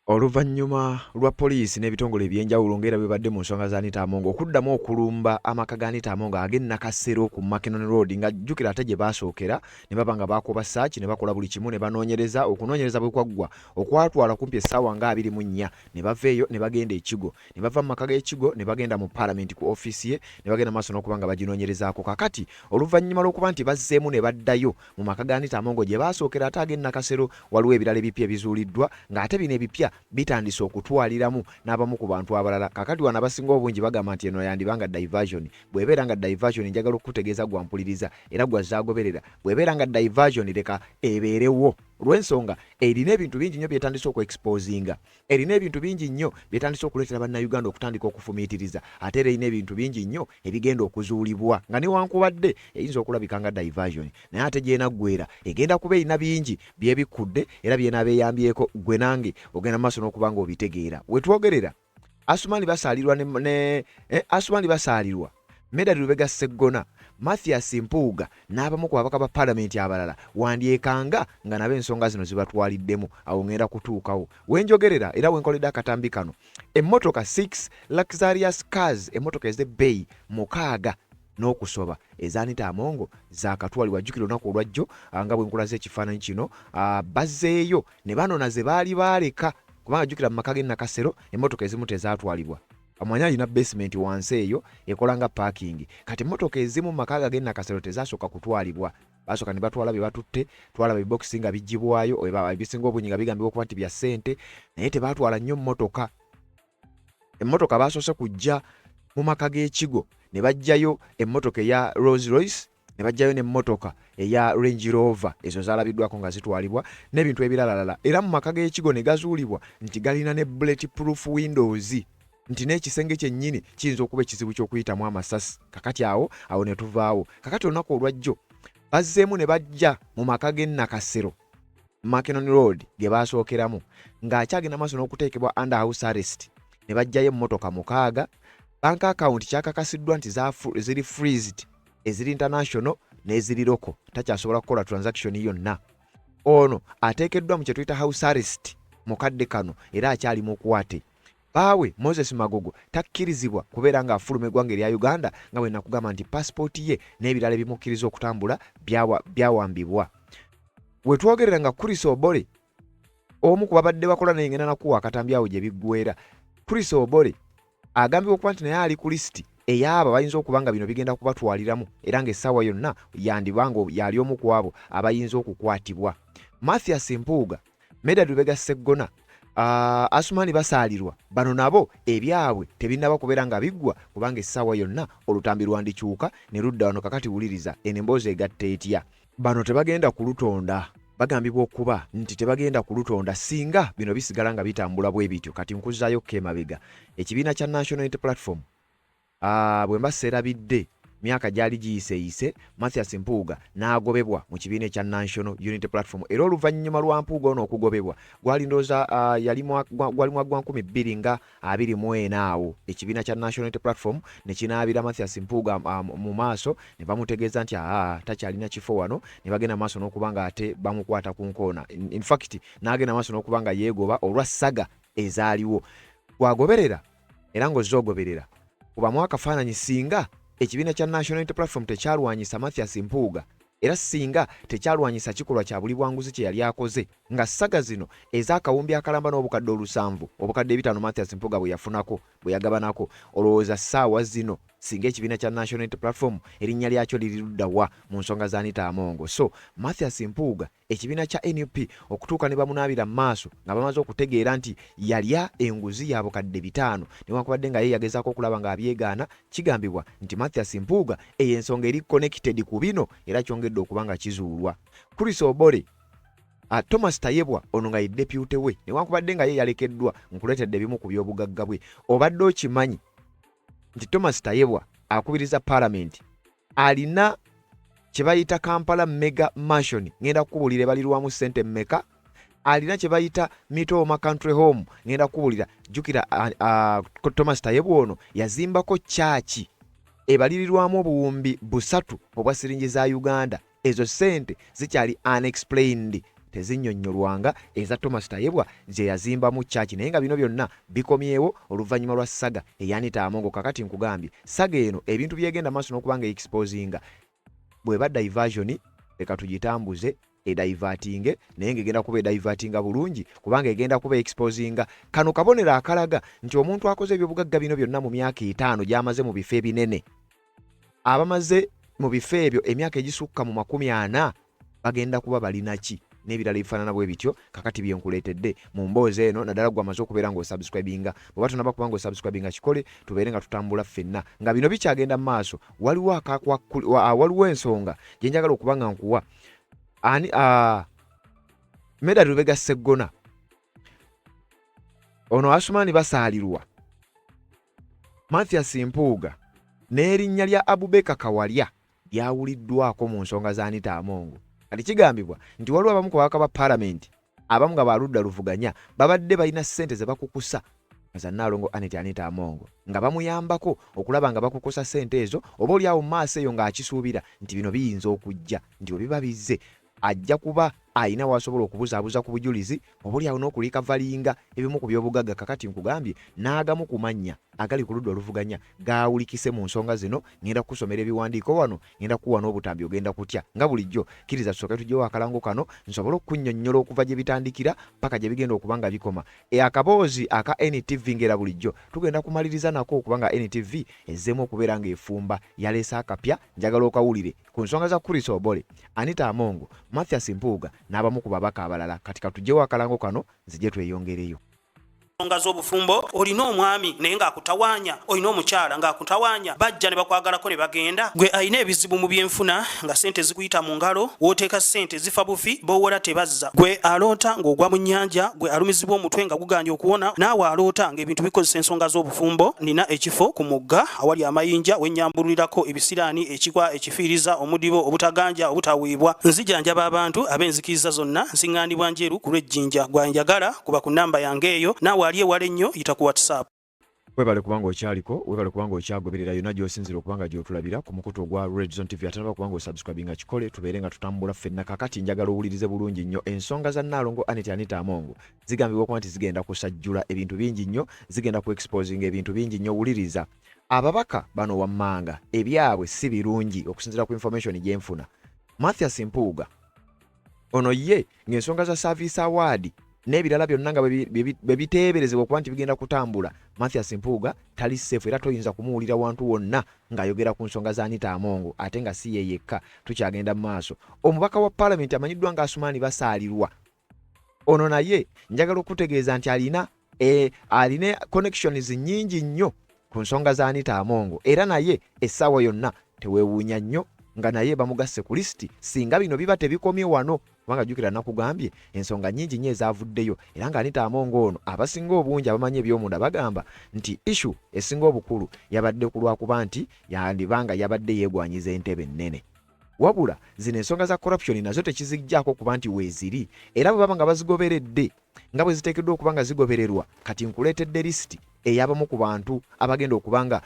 Oluvannyuma lwa poliisi n'ebitongole ebyenjawulo ng'era bibadde mu nsonga za Anita Among okuddamu okulumba amaka ga Anita Among ag'e Nakasero ku Mackinnon Road nga jjukira ate gye baasookera ne baba nga baakuba saaki ne bakola buli kimu ne banoonyereza okunoonyereza bwe kwaggwa okwatwala kumpi essaawa nga 24 ne bava eyo ne bagenda ekigo ne bava mu maka g'ekigo ne bagenda mu Parliament ku ofiisi ye ne bagenda maaso n'okuba nga baginoonyerezaako kakati oluvannyuma lw'okuba nti bazzeemu ne baddayo mu maka ga Anita Among gye baasookera ate ag'e Nakasero waliwo ebirala ebipya ebizuuliddwa ng'ate bino ebipya bitandise okutwaliramu n'abamu ku bantu abalala kakati wana abasinga obungi bagamba nti eno yandibanga diversion bw'ebeera nga diversion njagala okukutegeeza gwampuliriza era gwazaagoberera bw'ebeera nga diversion leka ebeerewo olw'ensonga erina ebintu bingi nnyo byetandise okuexposinga erina ebintu bingi nnyo byetandise okuleetera bannayuganda okutandika okufumiitiriza ate era erina ebintu bingi nnyo ebigenda okuzuulibwa nga newankubadde eyinza okulabika nga diversion naye ate gy'enaggwera egenda kuba erina bingi byebikudde era byenabeeyambyeko gwe nange ogenda maaso n'okuba nga obitegeera wetwogerera Asumani basaalirwa Medard Lubega Sseggona Mathias Mpuuga n'abamu ku babaka ba Parliament abalala wandyekanga nga nabo ensonga zino zibatwaliddemu awo ngenda kutuukawo wenjogerera era wenkoledde akatambi kano emmotoka 6 luxurious cars emmotoka ez'ebbeeyi 6 n'okusoba eza Anita Among zaakatwalibwa jjukira olunaku olwajjo nga bwe nkulaze ekifaananyi kino bazzeeyo ne banona ze baali baaleka kubanga jjukira mu maka g'e Nakasero emmotoka ezimu tezaatwalibwa amanyi alina basement wansi eyo ekola nga parking kati emmotoka ezimu mu maka g'e Nakasero tezasooka kutwalibwa basooka ne batwala bye batutte twala bibokisi nga bijjibwayo ebisinga obungi nga bigambibwa okuba nti bya ssente naye tebaatwala nnyo emmotoka basoose kujja mu maka g'ekigo ne bajjayo emmotoka eya Rolls Royce ne bajjayo n'emmotoka eya Range Rover ezo zaalabiddwako nga zitwalibwa n'ebintu ebiralalala era mu maka g'ekigo ne gazuulibwa nti galina ne bulletproof windows nti n'ekisenge kyennyini kiyinza okuba ekizibu ky'okuyitamu amasasi kakati awo ne tuvaawo kakati olunaku olwajjo bazzeemu ne bajja mu maka g'e Nakasero Mackinnon Road ge baasookeramu ng'akyagenda maaso n'okuteekebwa under house arrest ne bajjayo emmotoka 6 bank account kyakakasiddwa nti ziri freezed eziri international n'eziri local takyasobola kukola transaction yonna ono ateekeddwa mu kye tuyita house arrest mukadde kano era akyali mu kwate baawe Moses Magogo takkirizibwa kubeera ng'afuluma eggwanga erya Uganda nga bwe nakugamba nti passport ye n'ebirala ebimukkiriza okutambula byawambibwa wetwogerera nga Chris Obore omu ku babadde bakola naye ngenda nakuwa akatambi awo gye biggwera Chris Obore agambibwa okuba nti naye ali ku lisiti ey'abo bayinza okuba nga bino bigenda kubatwaliramu era ng'essaawa yonna yandibanga yali omu ku abo abayinza okukwatibwa Mathias Mpuuga Medard Lubega Sseggona Asumani basaalirwa bano nabo ebyabwe tebinnaba kubeera nga biggwa kubanga essaawa yonna olutambi lwandikyuka ne ludda wano kakati wuliriza eno emboozi egatta etya bano tebagenda kulutonda bagambibwa okuba nti tebagenda kulutonda singa bino bisigala nga bitambula bwe bityo kati nkuzaayo kemabega ekibiina kya National Unity Platform bwe mbaserabidde myaka gyali giyiseyise Mathias Mpuuga n'agobebwa mu kibiina ekya National Unity Platform era oluvannyuma lwa Mpuuga ono okugobebwa gwali ndooza gwali mwa 2024 awo ekibiina kya National Unity Platform ne kinaabira Mathias Mpuuga mu maaso ne bamutegeeza nti takyalina kifo wano ne bagenda maaso n'okuba nga ate bamukwata ku nkoona in fact n'agenda maaso n'okuba nga yeegoba olwa saga ezaaliwo gwagoberera era ng'ozoogoberera kubamu akafaananyi singa ekibiina kya National Unity Platform tekyalwanyisa Mathias Mpuuga era singa tekyalwanyisa kikolwa kya buli bwanguzi kye yali akoze nga saga zino ez'akawumbi akalamba n'obukadde 7 obukadde 5 Mathias Mpuuga bwe yafunako bwe yagabanako olowooza ssaawa zino singa ekibiina kya National Unity Platform erinnya lyakyo liri luddawa mu nsonga za Anita Among so Mathias Mpuuga ekibiina kya NUP okutuuka ne bamunaabira mu maaso nga bamaze okutegeera nti yalya enguzi ya bukadde 5 newankubadde nga ye yagezaako okulaba ng'abyegaana kigambibwa nti Mathias Mpuuga eyo ensonga eri connected ku bino era kyongedde okuba nga kizuulwa Chris Obore Thomas Tayebwa ono nga ye deputy we newankubadde nga ye yalekeddwa nkuleetedde bimu ku by'obugagga bwe obadde okimanyi nti Thomas Tayebwa akubiriza Parliament alina kye bayita Kampala Mega Mansion ngenda kubuulira ebalirwamu ssente mmeka alina kye bayita Mitoma Country Home ngenda kubuulira jjukira Thomas Tayebwa ono yazimbako chachi ebalirirwamu obuwumbi 3 obwa siringi za Uganda ezo ssente zikyali unexplained tezinnyonnyolwanga eza Thomas Tayebwa je yazimba mu church naye nga bino byonna bikomyewo oluvannyuma lwa saga eyanita Amongo. Kakati nkugambye saga eno ebintu byegenda maaso n'okubanga exposinga bweba diversion leka tugitambuze edivertinge naye ngegenda kuba edivertinga bulungi kubanga egenda kuba exposinga kano kabonero akalaga nti omuntu akoze ebyobugagga bino byonna mu myaka 5 gyamaze mu bifo ebinene abamaze mu bifo ebyo emyaka egisukka mu 40 bagenda kuba balinaki n'ebirala ebifaanana bwe bityo. Kakati byenkuleetedde mu mboozi eno naddala gwe amaze okubeera ng'osubscribinga bw'oba tonaba kuba ng'osubscribinga kikole tubeere nga tutambula ffenna nga bino bikyagenda mu maaso. Waliwo ensonga gye njagala okuba nga nkuwa ani Medard Lubega Sseggona ono Asumani basaalirwa Mathias Mpuuga n'erinnya lya Abubeka Kawalya lyawuliddwako mu nsonga za Anita Amongo. Kati kigambibwa nti waliwo abamu ku bakabaka ba Parliament abamu nga baludda luvuganya babadde balina ssente ze bakukusa za Nnaalongo Anita Amongo nga bamuyambako okulaba nga bakukusa ssente ezo oba oli awo mu maaso eyo ng'akisuubira nti bino biyinza okujja nti bwe biba bizze ajja kuba ayina wasobola okubuzaabuza ku bujulizi oba oli awo n'okulikavalinga ebimu ku byobugagga. Kakati nkugambye n'agamu ku mannya agali ku ludda oluvuganya gaawulikise mu nsonga zino. Ngenda kusomera ebiwandiiko wano, ngenda kuwa n'obutambi ogenda kutya nga bulijjo. Kkiriza tusooke tugyewo akalango kano nsobole okunnyonnyola okuva gye bitandikira paka gye bigenda okuba nga bikoma. Akaboozi aka NTV ngera bulijjo tugenda kumaliriza nako okubanga NTV ezzeemu okubeera ng'efumba yaleese akapya. Njagala okawulire ku nsonga za Chris Obole, Anita Amongo, Mathias Mpuuga n'abamu ku babaka abalala. Kati katugyewo akalango kano nzije tweyongereyo. Nsonga z'obufumbo olina omwami naye ng'akutawaanya, olina omukyala ng'akutawaanya, bajja ne bakwagalako ne bagenda. Gwe alina ebizibu mu byenfuna nga ssente zikuyita mu ngalo, w'oteeka ssente zifa bufi b'owola tebazza. Gwe aloota ng'ogwa mu nnyanja, gwe alumizibwa omutwe nga guganja okuwona, naawe aloota ng'ebintu bikozesa ensonga z'obufumbo. Nina ekifo ku mugga awali amayinja wennyambulirako ebisiraani, ekikwa, ekifiiriza, omudibo, obutaganja, obutaweebwa. Nzijanjaba abantu ab'enzikiriza zonna, nsiŋŋaanibwa njeru ku lw'ejjinja. Gwanjagala kuba ku nnamba yange eyo, naawe aliye wale nnyo yita ku WhatsApp. Webale kubanga okyaliko, webale kubanga okyagoberera yonna gy'osinzira okubanga gy'otulabira ku mukutu ogwa Red Zone TV. Atanaba kubanga osubscribinga kikole tubeere nga tutambula ffenna. Kakati njagala owulirize bulungi nnyo ensonga za Nnaalongo Anita Amongo zigambibwa okuba nti zigenda kusajjula ebintu bingi nnyo, zigenda ku exposinga ebintu bingi nnyo. Wuliriza ababaka bano wammanga ebyabwe si birungi okusinziira ku information gye nfuna. Mathias Mpuuga ono ye ng'ensonga za Service Award n'ebirala byonna nga bwe biteeberezebwa okuba nti bigenda kutambula, Mathias Mpuuga tali seefu era toyinza kumuwulira wantu wonna ng'ayogera ku nsonga za Anita Amongo ate nga si ye yekka. Tukyagenda mu maaso. Omubaka wa Parliament amanyiddwa nga Asumani basaalirwa ono naye njagala okutegeeza nti alina connections nnyingi nnyo ku nsonga za Anita Amongo era naye essaawa yonna teweewuunya nnyo nga naye bamugasse ku lisiti singa bino biba tebikomye wano. Kubanga jjukira nakugambye ensonga nnyingi nnyo ezaavuddeyo era nga Anita Amongo ono abasinga obungi abamanyi eby'omunda bagamba nti issue esinga obukulu yabadde ku lwakuba nti yandibanga yabadde yeegwanyiza entebe ennene. Wabula zino ensonga za corruption nazo tekiziggyako kuba nti weeziri era bwe baba nga bazigoberedde nga bwe ziteekeddwa okuba nga zigobererwa. Kati nkuleetedde lisiti ey'abamu ku bantu abagenda okuba nga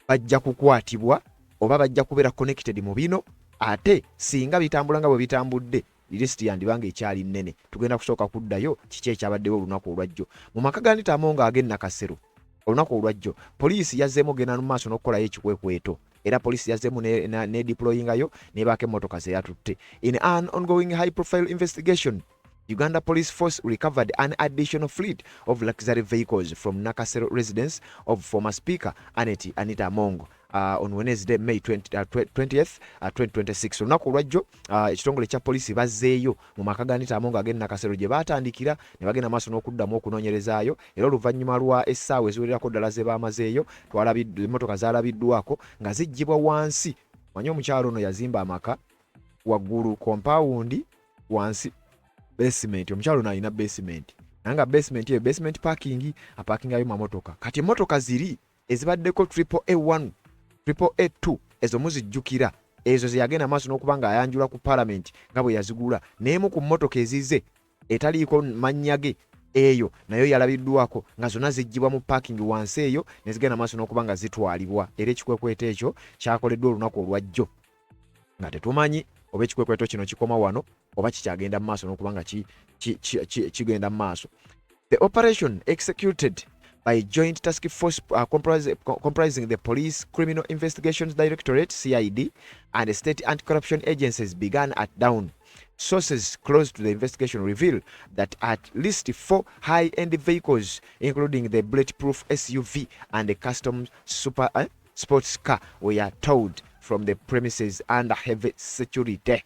bajja kukwatibwa oba bajja kubeera connected mu bino ate singa bitambula nga bwe bitambudde lisiti yandibanga ekyali nnene. Tugenda kusooka kuddayo kiki ekyabaddewo olunaku olwajjo mu maka ga Anita Amongo ag'e Nakasero. Olunaku olwajjo poliisi yazzeemu ogenda mu maaso n'okukolayo ekikwekweto era poliisi yazzeemu ne deployingayo n'ebaako emmotoka ze yatutte. In an ongoing high profile investigation, Uganda Police Force recovered an additional fleet of luxury vehicles from Nakasero residence of former Speaker Anita Amongo on Wednesday, May 20th, 2026. Olunaku olwajjo ekitongole kya poliisi bazzeeyo mu maka ga Anita Amongo ag'e Nakasero gye baatandikira ne bagenda maaso n'okuddamu okunoonyerezaayo era oluvannyuma lwa essaawa eziwererako ddala ze baamazeeyo emmotoka zaalabiddwako nga ziggyibwa wansi. Manyi omukyalo ono yazimba amaka waggulu compound wansi basement. Omukyalo ono alina basement nanga basement ye basement parking aparkingayo mamotoka. Kati emmotoka ziri ezibaddeko triple A1 triple A2 ezo muzijjukira ezo ze yagenda maaso n'okuba nga ayanjula ku Parliament nga bwe yazigula. N'emu ku mmotoka ezize etaliiko mannya ge eyo nayo yalabiddwako nga zonna ziggyibwa mu parking wansi eyo ne zigenda maaso n'okuba nga zitwalibwa era ekikwekweto ekyo kyakoleddwa olunaku olwajjo nga tetumanyi oba ekikwekweto kino kikoma wano oba kikyagenda mu maaso n'okubanga kigenda mu maaso. The operation executed by Joint Task Force comprising the Police Criminal Investigations Directorate (CID) and the state anti-corruption agencies began at dawn. Sources close to the investigation reveal that at least 4 high-end vehicles, including the bulletproof SUV and the custom sports car, were towed from the premises under heavy security.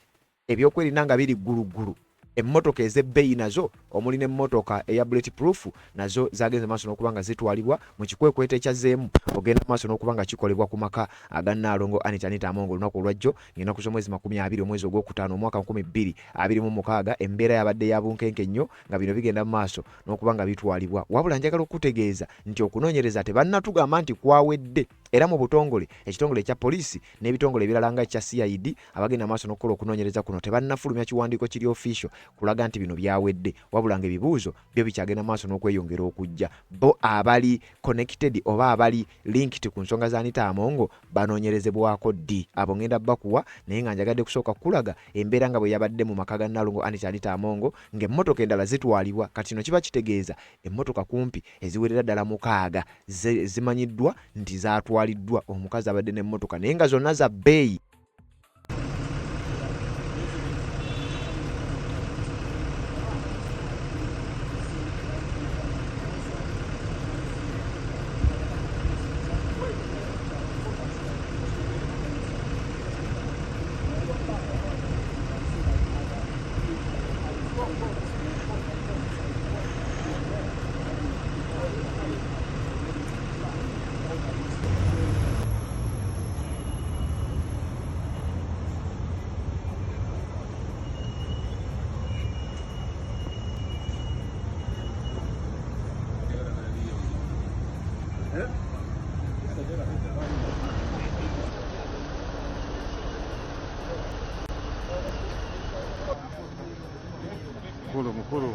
Ebyokwerinda nga biri gulugulu. Emmotoka ez'ebbeeyi nazo omuli n'emmotoka eya bulletproof nazo zagenze maaso n'okuba nga zitwalibwa mu kikwekweto ekyazeemu ogenda maaso n'okuba nga kikolebwa ku maka aga Nnaalongo Anita Amongo olunaku olwajjo ng'ennaku z'omwezi 20 omwezi ogwokutaano omwaka 2026. Embeera yabadde ya bunkenke nnyo nga bino bigenda mu maaso n'okuba nga bitwalibwa. Wabula njagala okutegeeza nti okunoonyereza tebannatugamba nti kwawedde, era mu butongole ekitongole ekya poliisi n'ebitongole ebirala nga ekya CID abagenda maaso n'okukola okunoonyereza kuno tebannafulumya kiwandiiko kiri official kulaga nti bino byawedde, wabula nga ebibuuzo byo bikyagenda maaso n'okweyongera okujja. Bo abali connected oba abali linked ku nsonga za Anita Amongo banoonyerezebwako ddi. Abo ngenda bakuwa naye nga njagadde kusooka kulaga embeera nga bwe yabadde mu maka ga Nnaalongo Anita Amongo ng'emmotoka endala zitwalibwa. Kati kino kiba kitegeeza emmotoka kumpi eziwerera ddala 6 zimanyiddwa nti zaatwaliddwa omukazi abadde n'emmotoka naye nga zonna za bbeeyi. Mukuru.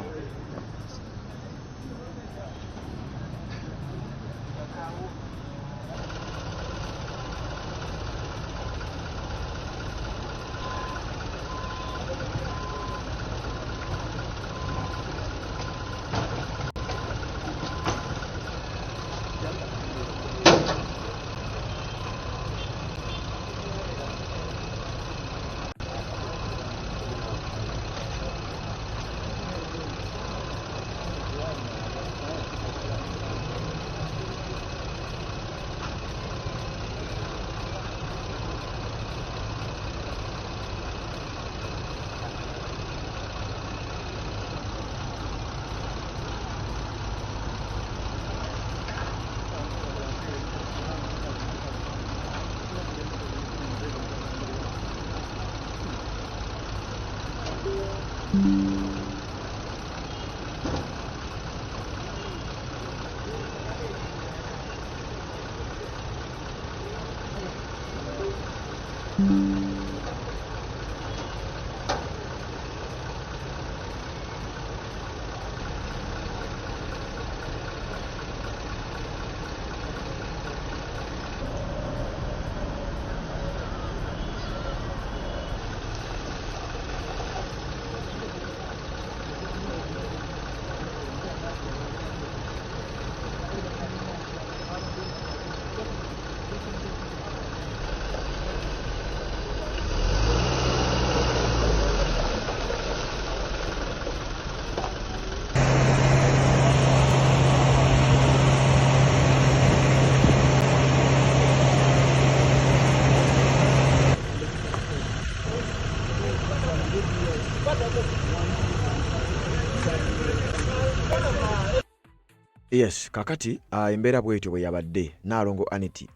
Yes, kakati embeera bwetyo bwe yabadde Nnaalongo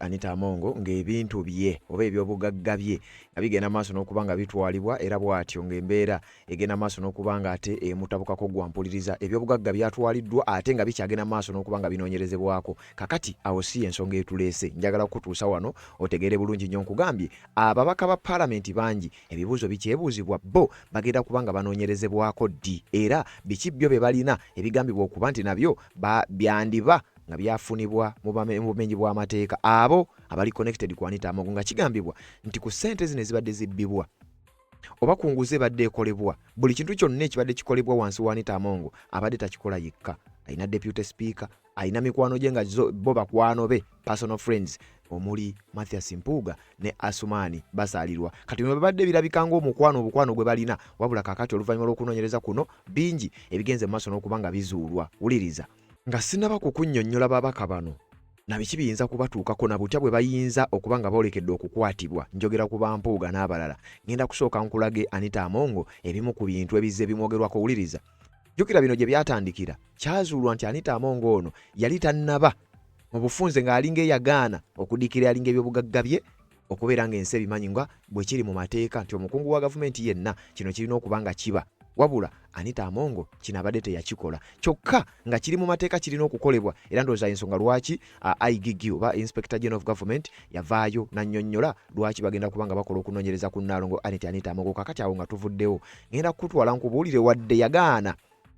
Anita Amongo ng'ebintu bye oba ebyobugagga bye nga bigenda maaso n'okuba nga bitwalibwa era bw'atyo ng'embeera egenda maaso n'okuba nga ate emutabukako gwampuliriza ebyobugagga byatwaliddwa ate nga bikyagenda maaso n'okuba nga binoonyerezebwako. Kakati awo si ensonga etuleese, njagala kutuusa wano otegeere bulungi nnyo nkugambye ababaka ba paalamenti bangi ebibuuzo bikyebuuzibwa bo bagenda kuba nga banoonyerezebwako ddi era biki byo bye balina ebigambibwa okuba nti nabyo byandiba nga byafunibwa mu bumenyi bw'amateeka abo abali connected ku Anita Amongo nga kigambibwa nti ku ssente zino ezibadde zibbibwa oba ku nguzi ebadde ekolebwa. Buli kintu kyonna ekibadde kikolebwa wansi wa Anita Among abadde takikola yekka. Alina deputy speaker, alina mikwano gye nga bo bakwano be, personal friends, omuli Mathias Mpuuga ne Asumani basalirwa. Kati bwe babadde birabikanga obukwano gwe balina, wabula kakati oluvannyuma lw'okunoonyereza kuno bingi ebigenze mu maaso n'okuba nga bizuulwa. Wuliriza, nga sinaba kukunnyonnyola babaka bano na biki biyinza kubatuukako na butya bwe bayinza okuba nga boolekedde okukwatibwa, njogera ku Bampuuga n'abalala. Ngenda kusooka nkulage Anita Among ebimu ku bintu ebizze bimwogerwako. Wuliriza, jjukira bino gye byatandikira. Kyazuulwa nti Anita Among ono yali tannaba mu bufunze ng'alinga eyagaana okuddikira alinga ebyobugagga bye, okubeera ng'ensi ebimanyi nga bwe kiri mu mateeka nti omukungu wa gavumenti yenna kino kirina okuba nga kiba. Wabula Anita Among kino abadde teyakikola, kyokka nga kiri mu mateeka kirina okukolebwa. Era ndowooza ensonga lwaki IGG oba Inspector General of Government yavaayo n'annyonnyola lwaki bagenda kuba nga bakola okunoonyereza ku Nnaalongo Anita Among. Kakati awo nga tuvuddewo, ngenda kutwala nkubuulire wadde yagaana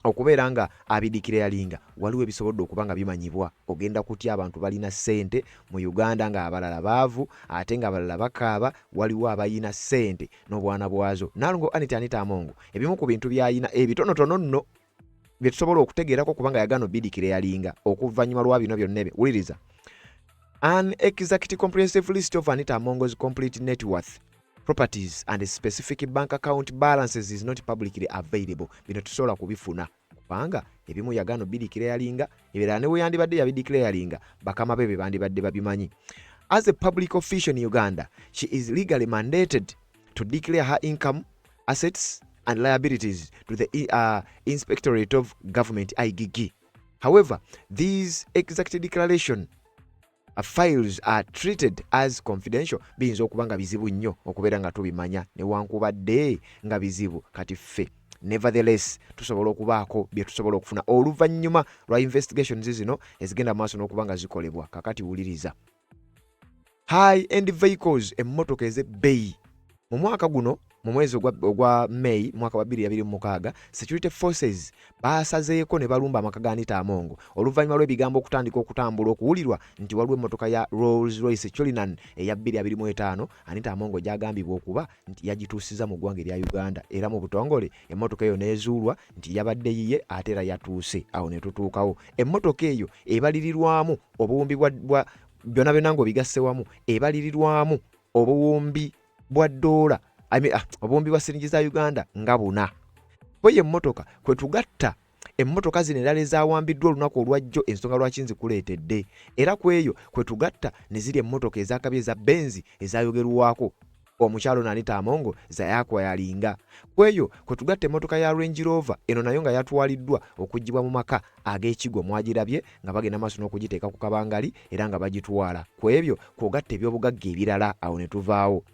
okubeera nga abidikira yalinga, waliwo ebisobodde okuba nga bimanyibwa. Ogenda kutya abantu balina ssente mu Uganda nga abalala baavu ate nga abalala bakaaba, waliwo abayina ssente n'obwana bwazo. Nnaalongo Anita Among ebimu ku bintu by'ayina ebitonotono nno bye tusobola okutegeerako kubanga yagaana obidikira yalinga okuvannyuma lwa bino byonna ebyo. Wuliriza, an exact comprehensive list of Anita Among's complete net worth, properties and specific bank account balances is not publicly available. Bino tusobola kubifuna kubanga ebimu yagaana obidikira yalinga, ebirala ne we yandibadde yabidikira yalinga bakama be bandibadde babimanyi. As a public official in Uganda, she is legally mandated to declare her income, assets and liabilities to the Inspectorate of Government IGG. However, these exact declaration files are treated as confidential. Biyinza okuba nga bizibu nnyo okubeera nga tubimanya newankubadde nga bizibu kati ffe. Nevertheless, tusobola okubaako bye tusobola okufuna oluvannyuma lwa investigations zino ezigenda maaso n'okuba nga zikolebwa. Kakati wuliriza, high-end vehicles, emmotoka ez'ebbeeyi. Mu mwaka guno mu mwezi ogwa May mwaka wa 2026, security forces basazeeko ne balumba amaka ga Anita Among oluvannyuma lw'ebigambo okutandika okutambula okuwulirwa nti waliwo emmotoka ya Rolls Royce Cullinan eya 2025 Anita Among gyagambibwa okuba nti yagituusiza mu ggwanga erya Uganda, era mu butongole emmotoka eyo neezuulwa nti yabadde yiye ate era yatuuse. Awo ne tutuukawo emmotoka eyo ebalirirwamu obuwumbi bwa byonna byonna ng'obigasse wamu ebalirirwamu obuwumbi bwa dola, obuwumbi bwa siringi za Uganda nga 4. Kwe emmotoka kwe tugatta emmotoka zino endala ezawambiddwa olunaku olwajjo ensonga lwaki nzikuleetedde, era ku eyo kwe tugatta ne ziri emmotoka ezakabi eza Benz ezayogerwako omukyalo na Anita Among zayakwa yalinga. Ku eyo kwe tugatta emmotoka ya Range Rover eno nayo nga yatwaliddwa okuggibwa mu maka ag'Ekigo mwagirabye nga bagenda maaso n'okugiteeka ku kabangali era nga bagitwala. Ku ebyo kwogatta ebyobugagga ebirala. Awo ne tuvaawo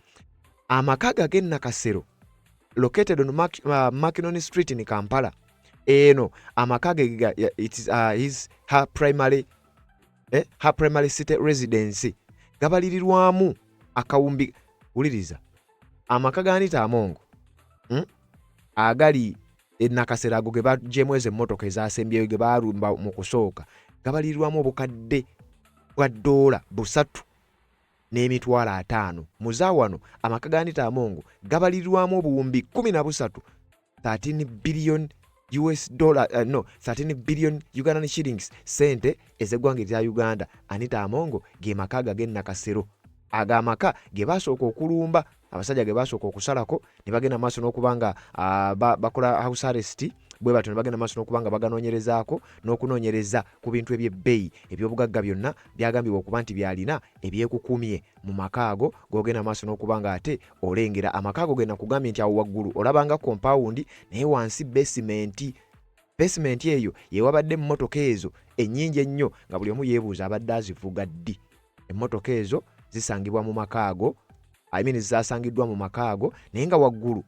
amaka g'e Nakasero located on Makinon Street in Kampala. Eno amaka ge it is her primary city residence gabalirirwamu akawumbi. Wuliriza, amaka ga Anita Among agali e Nakasero ago ge bagyemu ezo emmotoka ezasembyeyo ge balumba mu kusooka gabalirirwamu obukadde bwa dola 3.5 muzaawano amaka ga Anita Among gabalirirwamu obuwumbi 13 13 billion $13 billion Ugandan shillings, sente ez'eggwanga erya Uganda. Anita Among ge maka g'e Nakasero agamaka ge basooka okulumba, abasajja ge basooka okusalako ne bagenda maaso n'okubanga bakola house arrest, bwe batyo ne bagenda maaso n'okubanga baganoonyerezaako n'okunoonyereza ku bintu eby'ebbeeyi eby'obugagga byonna byagambibwa okuba nti byalina ebyekukumye mu maka ago g'ogenda maaso n'okubanga ate olengera amaka ago genda kugambye nti awo waggulu olabanga compound naye wansi basement eyo yewabadde emmotoka ezo ennyingi ennyo nga buli omu yeebuuza abadde azivuga ddi. Emmotoka ezo zisangibwa mu maka ago, zasangiddwa mu maka ago naye nga waggulu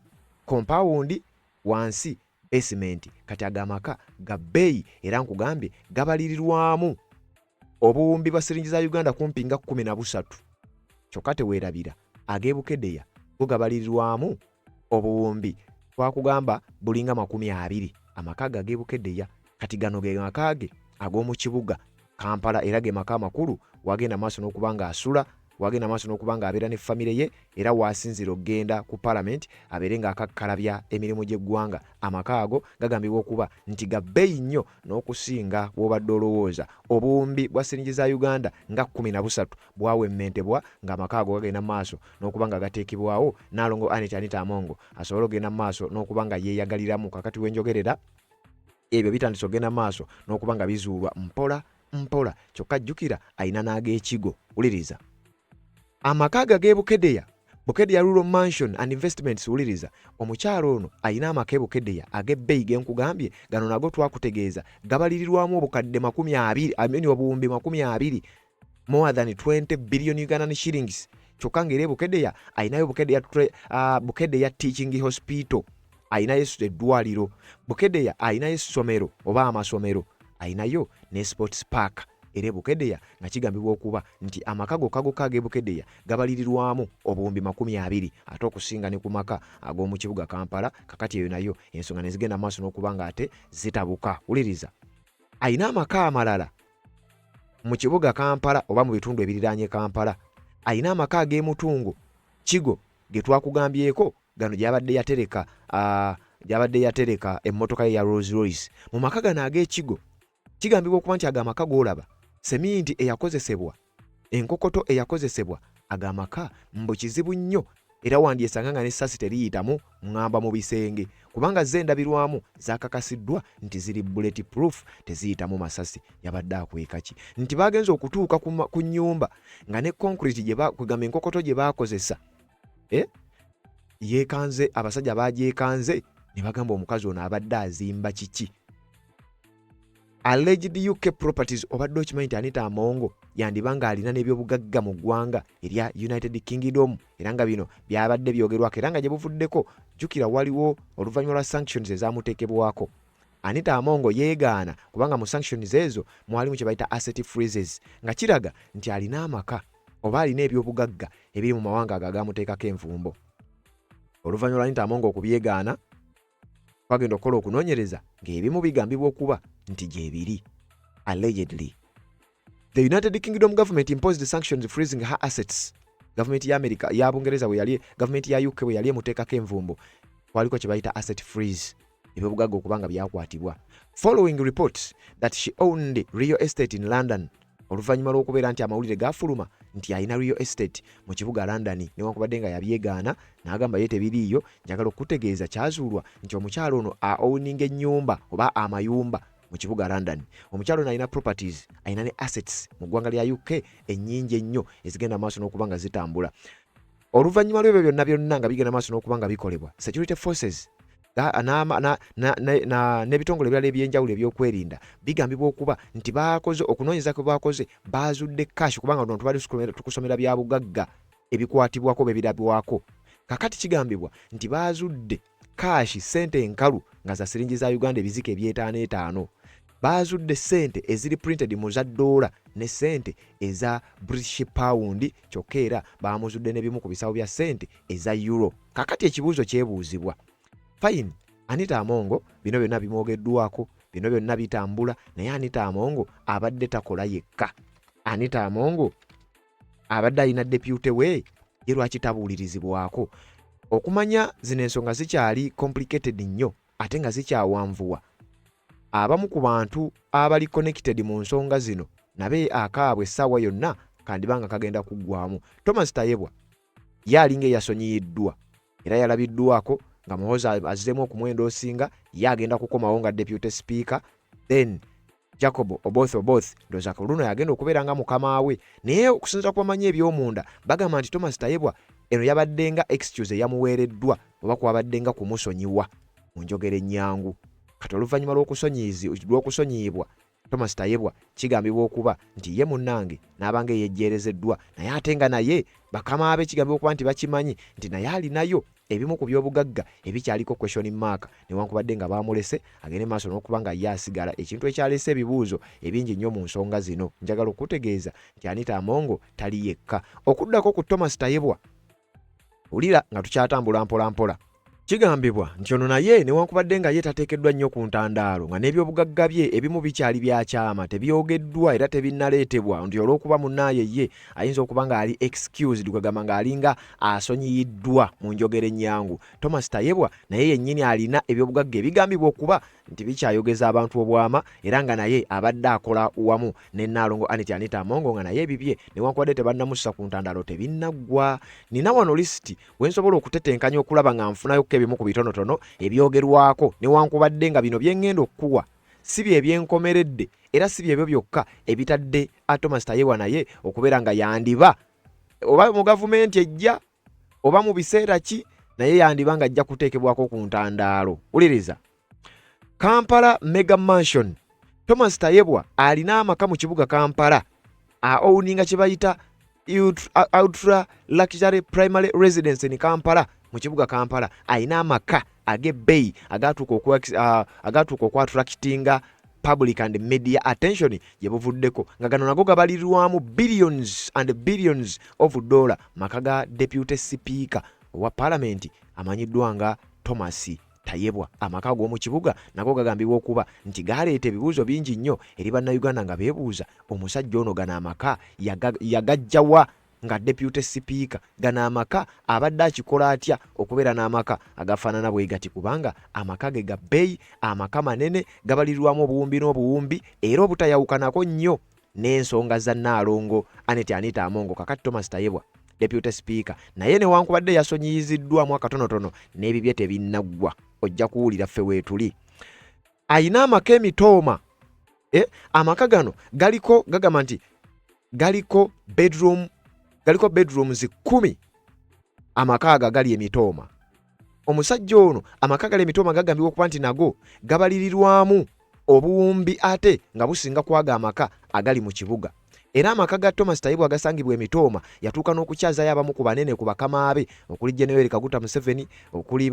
compound wansi basement. Kati agamaka ga bbeeyi era nkugambye gabalirirwamu obuwumbi bwa siringi za Uganda kumpi nga 13. Kyokka teweerabira ag'ebukedeya go gabalirirwamu obuwumbi twakugamba bulinga 20. Amaka ag'ebukedeya kati gano ge maka ge ag'omu kibuga Kampala era ge maka makulu wagenda maaso n'okubanga asula wagenda maaso n'okubanga abeera ne famire ye era waasinzira okgenda ku parliament abeere ng'akakkalabya emirimu gy'eggwanga. Amaka ago gagambibwa okuba nti ga bbeeyi nnyo n'okusinga bw'obadde olowooza. Obuwumbi bwa siringi za Uganda nga 13 bwawemmentebwa ng'amaka ago gagenda maaso n'okubanga gateekebwawo Nnaalongo Anita Amongo asobole okgenda maaso n'okubanga yeeyagaliramu. Kakati wenjogerera ebyo bitandise okgenda maaso n'okubanga bizuulwa mpola kyokka jjukira ayina n'ag'ekigo. Wuliriza, amaka g'e Bukedeya Rural Mansion and Investments. Wuliriza, omukyalo ono ayina amaka e Bukedeya ag'ebbeeyi ge nkugambye, gano nago twakutegeeza gabalirirwamu obukadde 20 obuwumbi 20, more than 20 billion Ugandan shillings. Kyokka ng'era Bukedeya ayinayo Bukedeya Teaching Hospital, ayinayo eddwaliro. Bukedeya ayinayo essomero oba amasomero, ayinayo ne sports park. Era Bukedeya nga kigambibwa okuba nti amaka gokka ag'e Bukedeya gabalirirwamu obuwumbi 20 ate okusinga ne ku maka ag'omu kibuga Kampala. Kakati eyo nayo ensonga ne zigenda maaso n'okubanga ate zitabuka. Wuliriza, ayina amaka amalala mu kibuga Kampala oba mu bitundu ebiriraanye Kampala. Ayina amaka ag'e Mutungo Kigo ge twakugambyeko, gano gyabadde yatereka emmotoka ye ya Rolls Royce. Mu maka gano ag'ekigo kigambibwa okuba nti agamaka g'olaba seminti eyakozesebwa, enkokoto eyakozesebwa, agamaka mbu kizibu nnyo era wandyesanga nga n'essasi teriyitamu ngamba mu bisenge, kubanga zendabirwamu zakakasiddwa nti ziri bulletproof, teziyitamu masasi. Yabadde akweka ki nti bagenze okutuuka ku nnyumba nga ne concrete kugamba enkokoto gye baakozesa yeekanze, abasajja bagyekanze ne bagamba omukazi ono abadde azimba kiki. Alleged UK properties, obadde okimanyi nti Anita Amongo yandibanga alina n'ebyobugagga mu ggwanga erya United Kingdom, era nga bino byabadde byogerwako era nga gye buvuddeko. Jjukira waliwo oluvannyuma lwa sanctions ezaamuteekebwako. Anita Amongo yeegaana kubanga mu sanctions ezo mwalimu kye bayita asset freezes, nga kiraga nti alina amaka oba alina ebyobugagga ebiri mu mawanga agaamuteekako envumbo. Oluvannyuma lwa Anita Amongo okubyegaana, twagenda okukola okunoonyereza ng'ebimu bigambibwa okuba nti gye biri. Allegedly, the United Kingdom government imposed sanctions freezing her assets. Government ya America ya Bungereza government ya UK bwe yali emuteekako envumbo, waliko kye bayita asset freeze, ebyobugagga okubanga byakwatibwa. Following reports that she owned real estate in London. Oluvannyuma lw'okubeera nti amawulire gafuluma nti alina real estate mu kibuga London, newankubadde nga yabyegaana n'agamba ye tebiriiyo, njagala okutegeeza kyazuulwa nti omukyalo ono owninga ennyumba oba amayumba mu kibuga London. Omukyalo ono alina properties, alina ne assets mu ggwanga lya UK ennyingi ennyo ezigenda maaso n'okuba nga zitambula. Oluvannyuma lw'ebyo byonna nga bigenda maaso n'okuba nga bikolebwa, security forces n'ebitongole ebirala ebyenjawulo ebyokwerinda bigambibwa okuba nti baakoze okunoonyeza kwe baakoze, baazudde cash, kubanga bano tubadde tukusomera bya bugagga ebikwatibwako bwe birabwako. Kakati kigambibwa nti baazudde cash, sente enkalu nga za siringi za Uganda ebizika eby'etaano. Baazudde sente eziri printed mu za $, ne sente eza British pound, kyokka era baamuzudde n'ebimu ku bisawo bya sente eza euro. Kakati ekibuuzo kyebuuzibwa, fine, Anita Amongo bino byonna bimwogeddwako, bino byonna bitambula, naye Anita Amongo abadde takola yekka. Anita Amongo abadde alina deputy we, ye lwaki tabuulirizibwako? Okumanya zino ensonga zikyali complicated nnyo ate nga zikyawanvuwa. Abamu ku bantu abali connected mu nsonga zino nabe akaabwe essaawa yonna kandibanga kagenda kuggwamu. Thomas Tayebwa ye alinga eyasonyiyiddwa era yalabiddwako nga muhoza azzeemu okumwenda osinga, ye agenda kukomawo nga deputy speaker. Then Jacob Oboth ndoza ku luno yagenda okubeera nga mukama we, naye okusinza ku bamanyi eby'omunda bagamba nti Thomas Tayebwa eno yabadde nga excuse eyamuweereddwa oba kwabadde nga kumusonyiwa mu njogera ennyangu. Kati oluvannyuma lw'okusonyiyibwa Thomas Tayebwa kigambibwa okuba nti ye munnange n'abanga eyejjeerezeddwa, naye ate nga naye bakama be kigambibwa okuba nti bakimanyi nti naye alinayo ebimu ku byobugagga ebikyaliko question mark, newankubadde nga baamulese agende maaso n'okuba nga ye asigala. Ekintu ekyalese ebibuuzo ebingi nnyo mu nsonga zino. Njagala okutegeeza nti Anita Amongo tali yekka. Okuddako ku Thomas Tayebwa, wulira nga tukyatambula mpola mpola. Kigambibwa nti ono naye newankubadde nga ye tateekeddwa nnyo ku ntandaalo nga n'ebyobugagga bye ebimu bikyali byakyama tebyogeddwa era tebinnaleetebwa nti olw'okuba munnaaye ye ayinza okuba ng'ali excused kwegamba ng'alinga asonyiyiddwa mu njogera ennyangu. Thomas Tayebwa naye yennyini alina ebyobugagga ebigambibwa okuba nti bikyayogeza abantu obwama era nga naye abadde akola wamu ne Nnaalongo Anita Amongo nga naye ebibye newankubadde tebannamussa ku ntandaalo tebinnaggwa. Nina wano lisiti wensobola okutetenkanya okulaba nga nfunayo ebimu ku bitonotono ebyogerwako newankubadde nga bino byengenda okuwa si bye byenkomeredde era si byebyo byokka ebitadde Thomas Tayebwa naye okubeera nga yandiba oba mu gavumenti ejja oba mu biseera ki naye yandiba nga ajja kuteekebwako ku ntandaalo. Uliriza, Kampala Mega Mansion. Thomas Tayebwa alina amaka mu kibuga Kampala owuninga kye bayita ultra luxury primary residence in Kampala. Mu kibuga Kampala alina amaka ag'ebbeeyi agatuuka okwatractinga public and media attention gye buvuddeko nga gano nago gabalirwamu billions and billions of dollar. Maka ga deputy speaker owa parliament amanyiddwa nga Thomas Tayebwa. Amaka ag'omu kibuga nago gagambibwa okuba nti galeeta ebibuuzo bingi nnyo eri bannayuganda nga beebuuza omusajja ono gano amaka yagajjawa nga deputy speaker, gana amaka abadde akikola atya okubeera n'amaka agafaanana bwe gati kubanga amaka ge ga bbeeyi, amaka manene gabalirwamu obuwumbi n'obuwumbi era obutayawukanako nnyo n'ensonga za Nnaalongo Anita Amongo. Kakati Thomas Tayebwa deputy speaker naye newankubadde yasonyiyiziddwamu akatonotono n'ebibye tebinnaggwa. Ojja kuwulira ffe weetuli. Ayina amaka emitooma. Amaka gano galiko gagamba nti galiko bedrooms 10. Amaka aga gali emitooma. Omusajja ono amaka gali emitooma gagambibwa okuba nti nago gabalirirwamu obuwumbi ate nga businga kwaga amaka agali mu kibuga. Era amaka ga Thomas Tayebwa agasangibwa emitooma yatuuka n'okukyazayo abamu ku banene ku bakama be okuli General Kaguta Museveni, okuli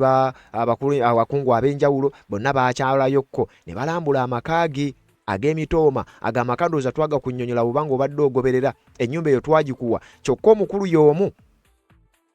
abakungu ab'enjawulo, bonna baakyalayo ne balambula amaka ge ag'emitooma. Agamaka ndowooza twaga kunnyonnyola bubanga obadde ogoberera ennyumba eyo twagikuwa kyokka omukulu y'omu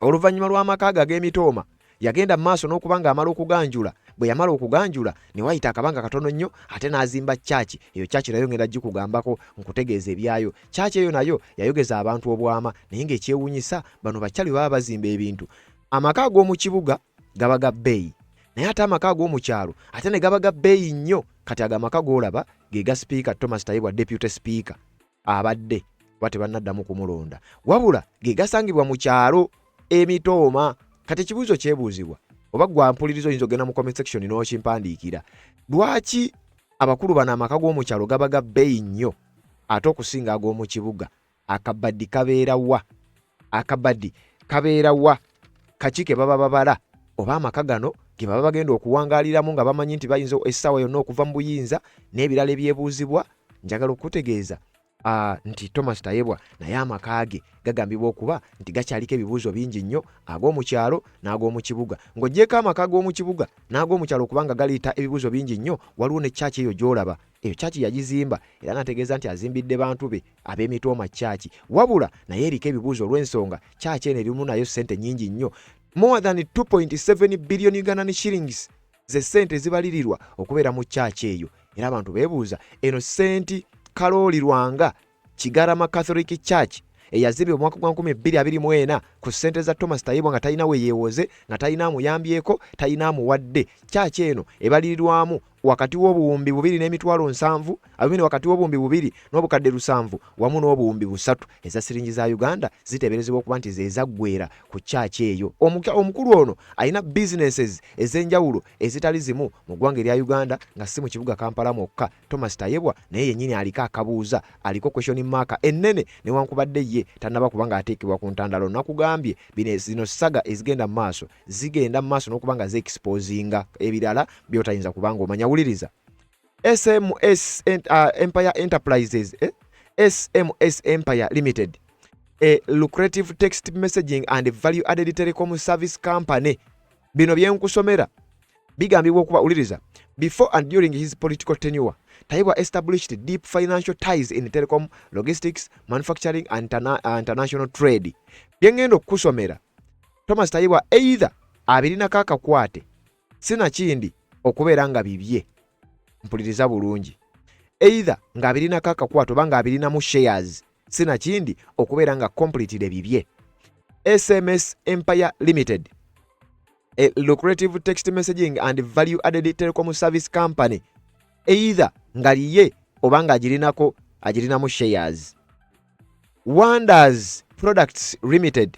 oluvannyuma lw'amaka ge ag'emitooma yagenda mu maaso n'okuba ng'amala okuganjula. Bwe yamala okuganjula ne wayita akabanga katono nnyo ate n'azimba chachi. Eyo chachi nayo ngenda gikugambako nkutegeeza ebyayo. Chachi eyo nayo yayogeza abantu obwama naye ng'ekyewuunyisa bano bakyali baba bazimba ebintu. Amaka ag'omu kibuga gaba ga bbeeyi naye ate amaka ag'omu kyalo ate ne gaba ga bbeeyi nnyo. Kati agamaka g'olaba ge ga speaker Thomas Tayebwa deputy speaker abadde bate bannaddamu kumulonda wabula ge gasangibwa mu kyalo emitooma. Kati ekibuuzo kyebuuzibwa oba gwa mpulirizo oyinza ogenda mu comment section n'okimpandiikira, lwaki abakulu bano amaka g'omu kyalo gaba ga bbeeyi nnyo ate okusinga ag'omu kibuga? Akabaddi kabeera wa? Kaki ke baba babala? Oba amaka gano ge baba bagenda okuwangaaliramu nga bamanyi nti bayinza essaawa yonna okuva mu buyinza n'ebirala ebyebuuzibwa? Njagala okutegeeza nti Thomas Tayebwa naye amaka ge gagambibwa okuba nti gakyaliko ebibuuzo bingi nnyo ag'omu kyalo n'ag'omu kibuga. Ng'oggyeko amaka ag'omu kibuga n'ag'omu kyalo kubanga galeeta ebibuuzo bingi nnyo, waliwo ne chachi eyo gy'olaba. Eyo chachi yagizimba era n'ategeeza nti azimbidde bantu be ab'emitooma chachi, wabula naye eriko ebibuuzo olw'ensonga chachi eno erimu nayo ssente nnyingi nnyo. More than 2.7 billion Ugandan shillings ze ssente zibalirirwa okubeera mu chachi eyo. Era abantu beebuuza eno ssente kaloolirwanga Kigarama Catholic Church eyazimbibwa mu mwaka gwa 2024 ku ssente za Thomas Tayebwa nga talina we yeewoze, nga talina amuyambyeko, talina amuwadde. Chachi eno ebalirirwamu wakati w'obuwumbi 2.7 abimini wakati w'obuwumbi 2 n'obukadde 7 wamu n'obuwumbi 3 eza siringi za Uganda ziteeberezebwa okuba nti ze zaggwera ku chachi eyo. Omukulu ono alina businesses ez'enjawulo ezitali zimu mu ggwanga erya Uganda nga si mu kibuga Kampala mwokka. Thomas Tayebwa naye yennyini aliko akabuuza, aliko question mark ennene newankubadde ye tannaba kubanga ateekebwa ku ntandalo. Nakugambye zino saga ezigenda mu maaso n'okuba nga ze-exposinga ebirala by'otayinza kubanga omanya. Wuliriza, SMS Empire Enterprises, SMS Empire Limited, a lucrative text messaging and value added telecom service company. Bino byenkusomera bigambibwa okuba, uliriza, before and during his political tenure, Tayebwa established deep financial ties in telecom, logistics, manufacturing and international trade. Byengendo okusomera, Thomas Tayebwa either abirinako akakwate sinakindi okubeera nga bibye. Mpuliriza bulungi. Either ng'abirinako akakwate oba ng'abirinamu shares sinakindi okubeera nga completely bibye. SMS Empire Limited, a lucrative text messaging and value added telecom service company, either ngaliye oba ng'agirinako agirinamu shares. Wonders Products Limited,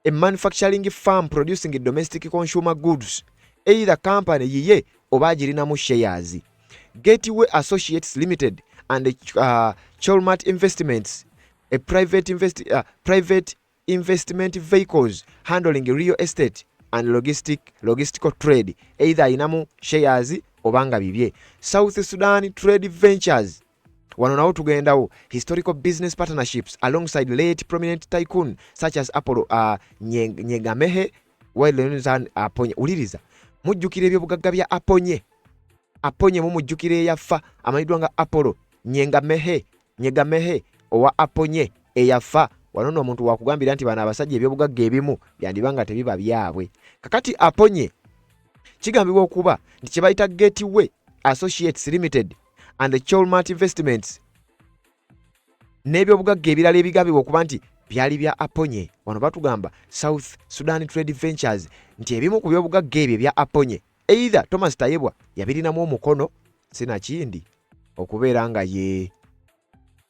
a manufacturing firm producing domestic consumer goods, either company yiye oba agirinamu shares. Gateway Associates Limited and Cholmat Investments, a private investment vehicles handling real estate and logistical trade, either inamu shares obanga bibye. South Sudan Trade Ventures, wano nawo tugendawo, historical business partnerships alongside late prominent tycoon such as Apollo Nyegamehe Wailenuzan Aponye. Uliriza mujjukira ebyobugagga bya Aponye mumujjukire eyafa amanyidwa nga Apollo Nyegamehe owa Aponye eyafa. Wano nno omuntu wakugambira nti bana abasajja ebyobugagga ebimu byandibanga tebiba byabwe. Kakati Aponye kigambibwa okuba nti kye bayita Gateway Associates Limited and Cholmat Investments n'ebyobugagga ebirala ebigambibwa okuba nti byali bya Aponye. Wano batugamba South Sudan Trade Ventures nti ebimu ku byobugagga ebyo bya Aponye, either Thomas Tayebwa yabirinamu omukono sinakindi okubeera nga ye.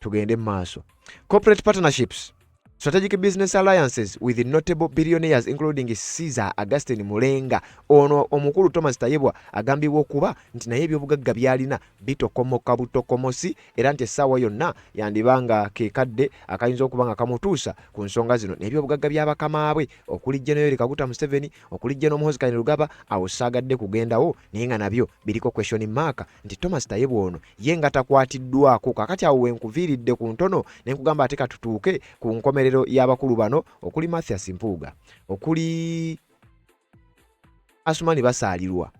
Tugende maaso. Corporate partnerships, strategic business alliances with notable billionaires including Caesar Augustine Mulenga. Ono omukulu Thomas Tayebwa agambibwa okuba nti naye ebyobugagga byalina bitokomoka butokomosi era nti essaawa yonna yandibanga kekadde akayinza okuba nga kamutuusa ku nsonga zino n'ebyobugagga by'abakamaabwe okuli General Kaguta Museveni, okuli General Muhoozi Kainerugaba. Awo saagadde kugendawo naye nga nabyo biriko question mark nti Thomas Tayebwa ono ye nga takwatiddwako. Kakati awo wenkuviiridde ku ntono ne nkugamba ate katutuuke ku nkomerero y'abakulu bano okuli Mathias Mpuuga, okuli Asumani Basaalirwa,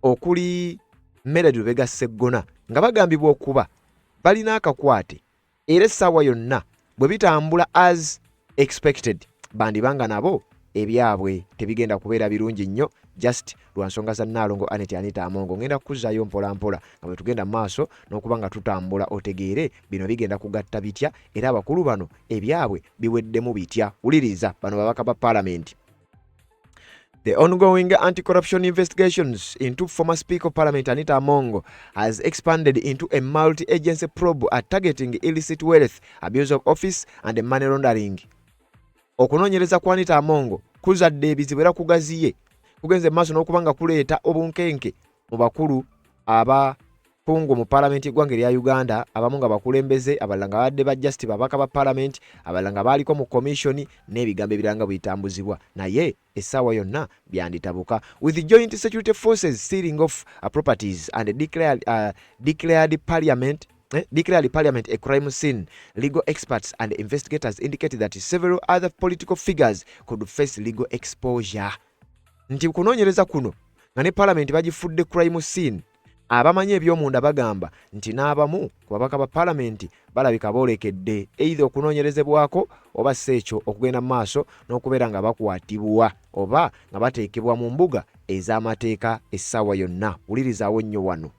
okuli Medard Lubega Sseggona nga bagambibwa okuba balina akakwate era essaawa yonna bwe bitambula as expected bandibanga nabo ebyabwe tebigenda kubeera birungi nnyo just lwa nsonga za Nnaalongo Anita Amongo. Ngenda kukuzaayo mpola mpola nga bwe tugenda maaso n'okuba nga tutambula otegeere bino bigenda kugatta bitya era abakulu bano ebyabwe biweddemu bitya. Wuliriza bano babaka ba Parliament. The ongoing anti-corruption investigations into former Speaker of Parliament Anita Amongo has expanded into a multi-agency probe at targeting illicit wealth, abuse of office and money laundering. Okunoonyereza kwa Anita Amongo kuzadde ebizibu era kugaziye kugenze maaso n'okubanga kuleeta obunkenke mu bakulu abakungu mu Parliament y'eggwanga erya Uganda, abamu nga bakulembeze, abalala nga badde ba just babaka ba Parliament, abalala nga baaliko mu commission n'ebigambo ebiranga buyitambuzibwa naye essaawa yonna byanditabuka. With the joint security forces sealing off properties and declared Parliament a crime scene, legal experts and investigators indicate that several other political figures could face legal exposure. Nti kunoonyereza kuno nga ne Parliament bagifudde crime scene, abamanyi eby'omunda bagamba nti n'abamu ku babaka ba Parliament balabika boolekedde either okunoonyerezebwako oba seekyo okugenda mu maaso n'okubeera nga bakwatibwa oba nga bateekebwa mu mbuga ez'amateeka essaawa yonna. Wulirizaawo nnyo wano.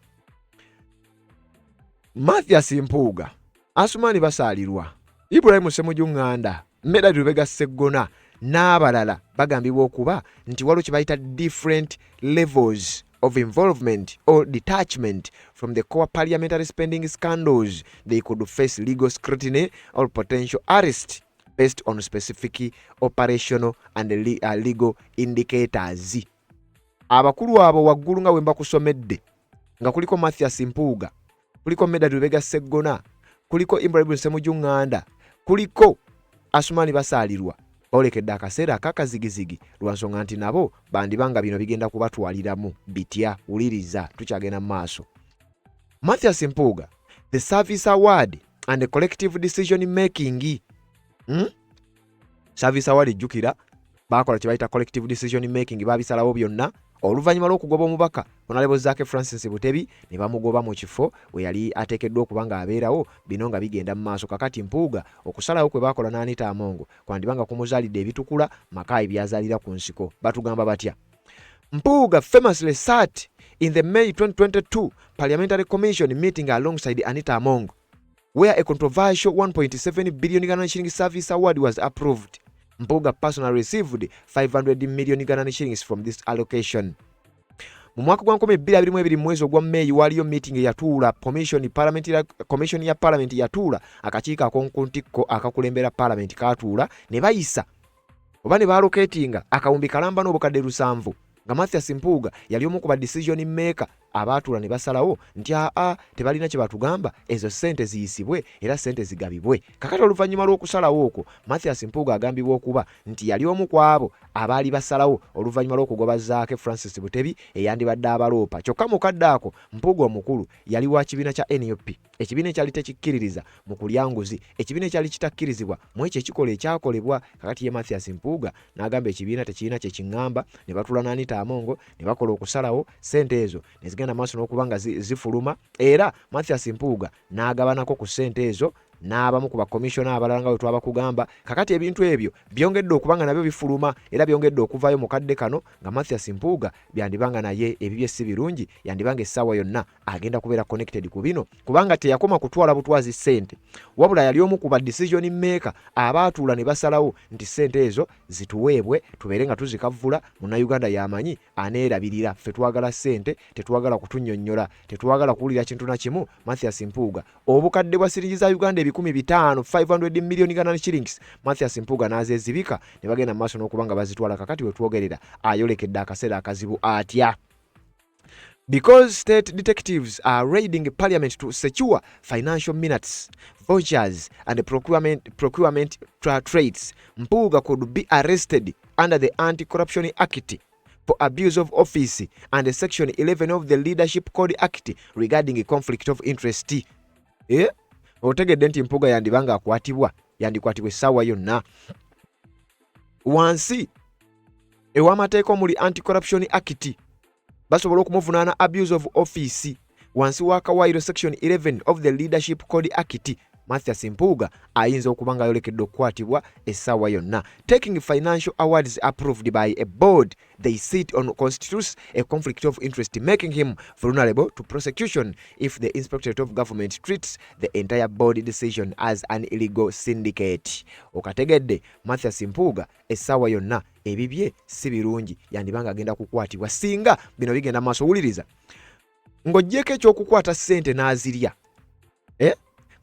Mathias Mpuuga, Asumani Basaalirwa, Ibrahim Ssemujju Nganda, Medard Lubega Sseggona n'abalala bagambibwa okuba nti waliwo kye bayita different levels of involvement or detachment from the core parliamentary spending scandals. They could face legal scrutiny or potential arrest based on specific operational and legal indicators. Abakulu abo waggulu nga wemba kusomedde nga kuliko Mathias Mpuuga, kuliko Medard Lubega Sseggona, kuliko Ibrahim Ssemujju Nganda, kuliko Asumani Basaalirwa, baolekedde akaseera akakazigizigi lwa nsonga nti nabo bandibanga bino bigenda kubatwaliramu bitya. Wuliriza tukyagenda mu maaso. Mathias Mpuuga, the service award and the collective decision making. Service award ejjukira bakola kye bayita collective decision making, babisalawo byonna oluvannyuma lw'okugoba omubaka Honorable Zaake Francis Butebi ne bamugoba mu kifo we yali ateekeddwa okuba ng'abeerawo, bino nga bigenda mu maaso. Kakati Mpuuga okusalawo kwe baakola n'Anita Amongo kwandibanga kumuzaalidde ebitukula Mackay byazaalira ku nsiko. Batugamba batya? Mpuuga famously sat in the May 2022 Parliamentary Commission meeting alongside Anita Amongo, where a controversial 1.7 billion Ghana shilling service award was approved. Mpuuga personally received 500 million Ghana shillings from this allocation. Mu mwaka gwa 2022 mwezi ogwa May waliyo meeting yatuula commission ya parliament yatuula akakiiko akonkuntikko akakulembera parliament katuula ne bayisa oba ne balocatinga akawumbi kalamba n'obukadde 7 nga Mathias Mpuuga yali omu ku ba decision maker abaatuula ne basalawo nti tebalina kye batugamba, ezo ssente ziyisibwe era ssente zigabibwe. Kakati oluvannyuma lw'okusalawo okwo Mathias Mpuuga agambibwa okuba nti yali omu ku abo abaali basalawo oluvannyuma lw'okugoba Zaake Francis Butebi eyandibadde abaloopa. Kyokka mukadde ako Mpuuga omukulu yali wa kibiina kya NUP, ekibiina ekyali tekikkiririza mu kulya nguzi, ekibiina ekyali kitakkirizibwa mu ekyo ekikola ekyakolebwa. Kakati ye Mathias Mpuuga n'agamba ekibiina tekirina kye kiŋŋamba, ne batula n'Anita Amongo ne bakola okusalawo, ssente ezo ne zigenda maaso n'okuba nga zifuluma, era Mathias Mpuuga n'agabanako ku ssente ezo n'abamu ku bakomishona abalala nga bwe twabakugamba. Kakati ebintu ebyo byongedde okuba nga nabyo bifuluma era byongedde okuvaayo mu kadde kano nga Mathias Mpuuga byandibanga naye ebibye si birungi, yandibanga essaawa yonna agenda kubeera connected ku bino, kubanga teyakoma kutwala butwazi ssente, wabula yali omu ku ba decision maker abaatuula ne basalawo nti ssente ezo zituweebwe tubeere nga tuzikavvula. Munnayuganda yamanyi aneerabirira, ffe twagala ssente, tetwagala kutunnyonnyola, tetwagala kuwulira kintu na kimu. Mathias Mpuuga obukadde bwa siringi za Uganda 500 million Ghana shillings Mathias Mpuuga n'azezibika ne bagenda mu maaso n'okuba nga bazitwala. Kakati we twogerera ayolekedde akaseera akazibu atya. Because state detectives are raiding parliament to secure financial minutes, vouchers and procurement traits, Mpuuga could be arrested under the Anti-Corruption Act for abuse of office and Section 11 of the Leadership Code Act regarding a conflict of interest. Otegedde nti Mpuuga yandibanga akwatibwa, yandikwatibwa essaawa yonna. Wansi ew'amateeka omuli Anti-Corruption Act basobola okumuvunaana abuse of office, wansi wa kawairo Section 11 of the Leadership Code Act Mathias Mpuuga ayinza okuba nga ayolekedde okukwatibwa essaawa yonna. Taking financial awards approved by a board they sit on constitutes a conflict of interest, making him vulnerable to prosecution if the Inspectorate of Government treats the entire board decision as an illegal syndicate. Okategedde Mathias Mpuuga essaawa yonna ebibye si birungi, yandibanga agenda kukwatibwa singa bino bigenda maaso. Wuliriza, ng'oggyeko ekyokukwata ssente n'azirya,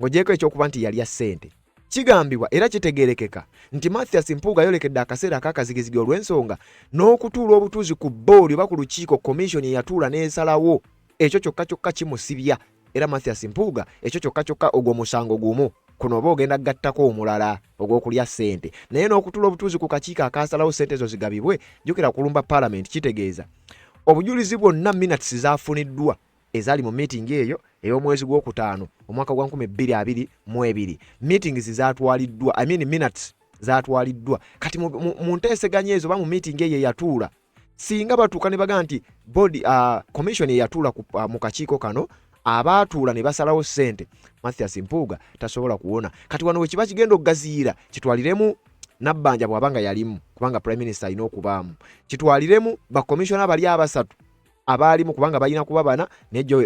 ng'oggyeko ekyokuba nti yalya ssente, kigambibwa era kitegeerekeka nti Mathias Mpuuga ayolekedde akaseera ak'akazigizigi olw'ensonga n'okutuula obutuuzi ku boodi oba ku lukiiko commission eyatuula n'esalawo, ekyo kyokka kyokka kimusibya. Era Mathias Mpuuga ekyo kyokka kyokka ogwo musango gumu, kuno oba ogenda gattako omulala ogw'okulya ssente. Naye n'okutuula obutuuzi ku kakiiko akasalawo ssente ezo zigabibwe, jjukira kulumba parliament, kitegeeza obujulizi bwonna minutes zaafuniddwa ezaali mu meeting eyo ey'omwezi gw'okutaano omwaka gwa 2022. Meetings zaatwaliddwa, minutes zaatwaliddwa. Kati mu nteeseganya ezo ba mu meeting eyo eyatuula, singa batuuka ne baga nti board commission eyatuula mu kakiiko kano abaatuula ne basalawo ssente, Mathias Mpuuga tasobola kuwona. Kati wano we kiba kigenda okugaziira kitwaliremu Nabbanja bw'abanga yalimu, kubanga Prime Minister alina okubaamu, kitwaliremu bakomishona bali abasatu abaalimu kubanga balina kuba bana nejo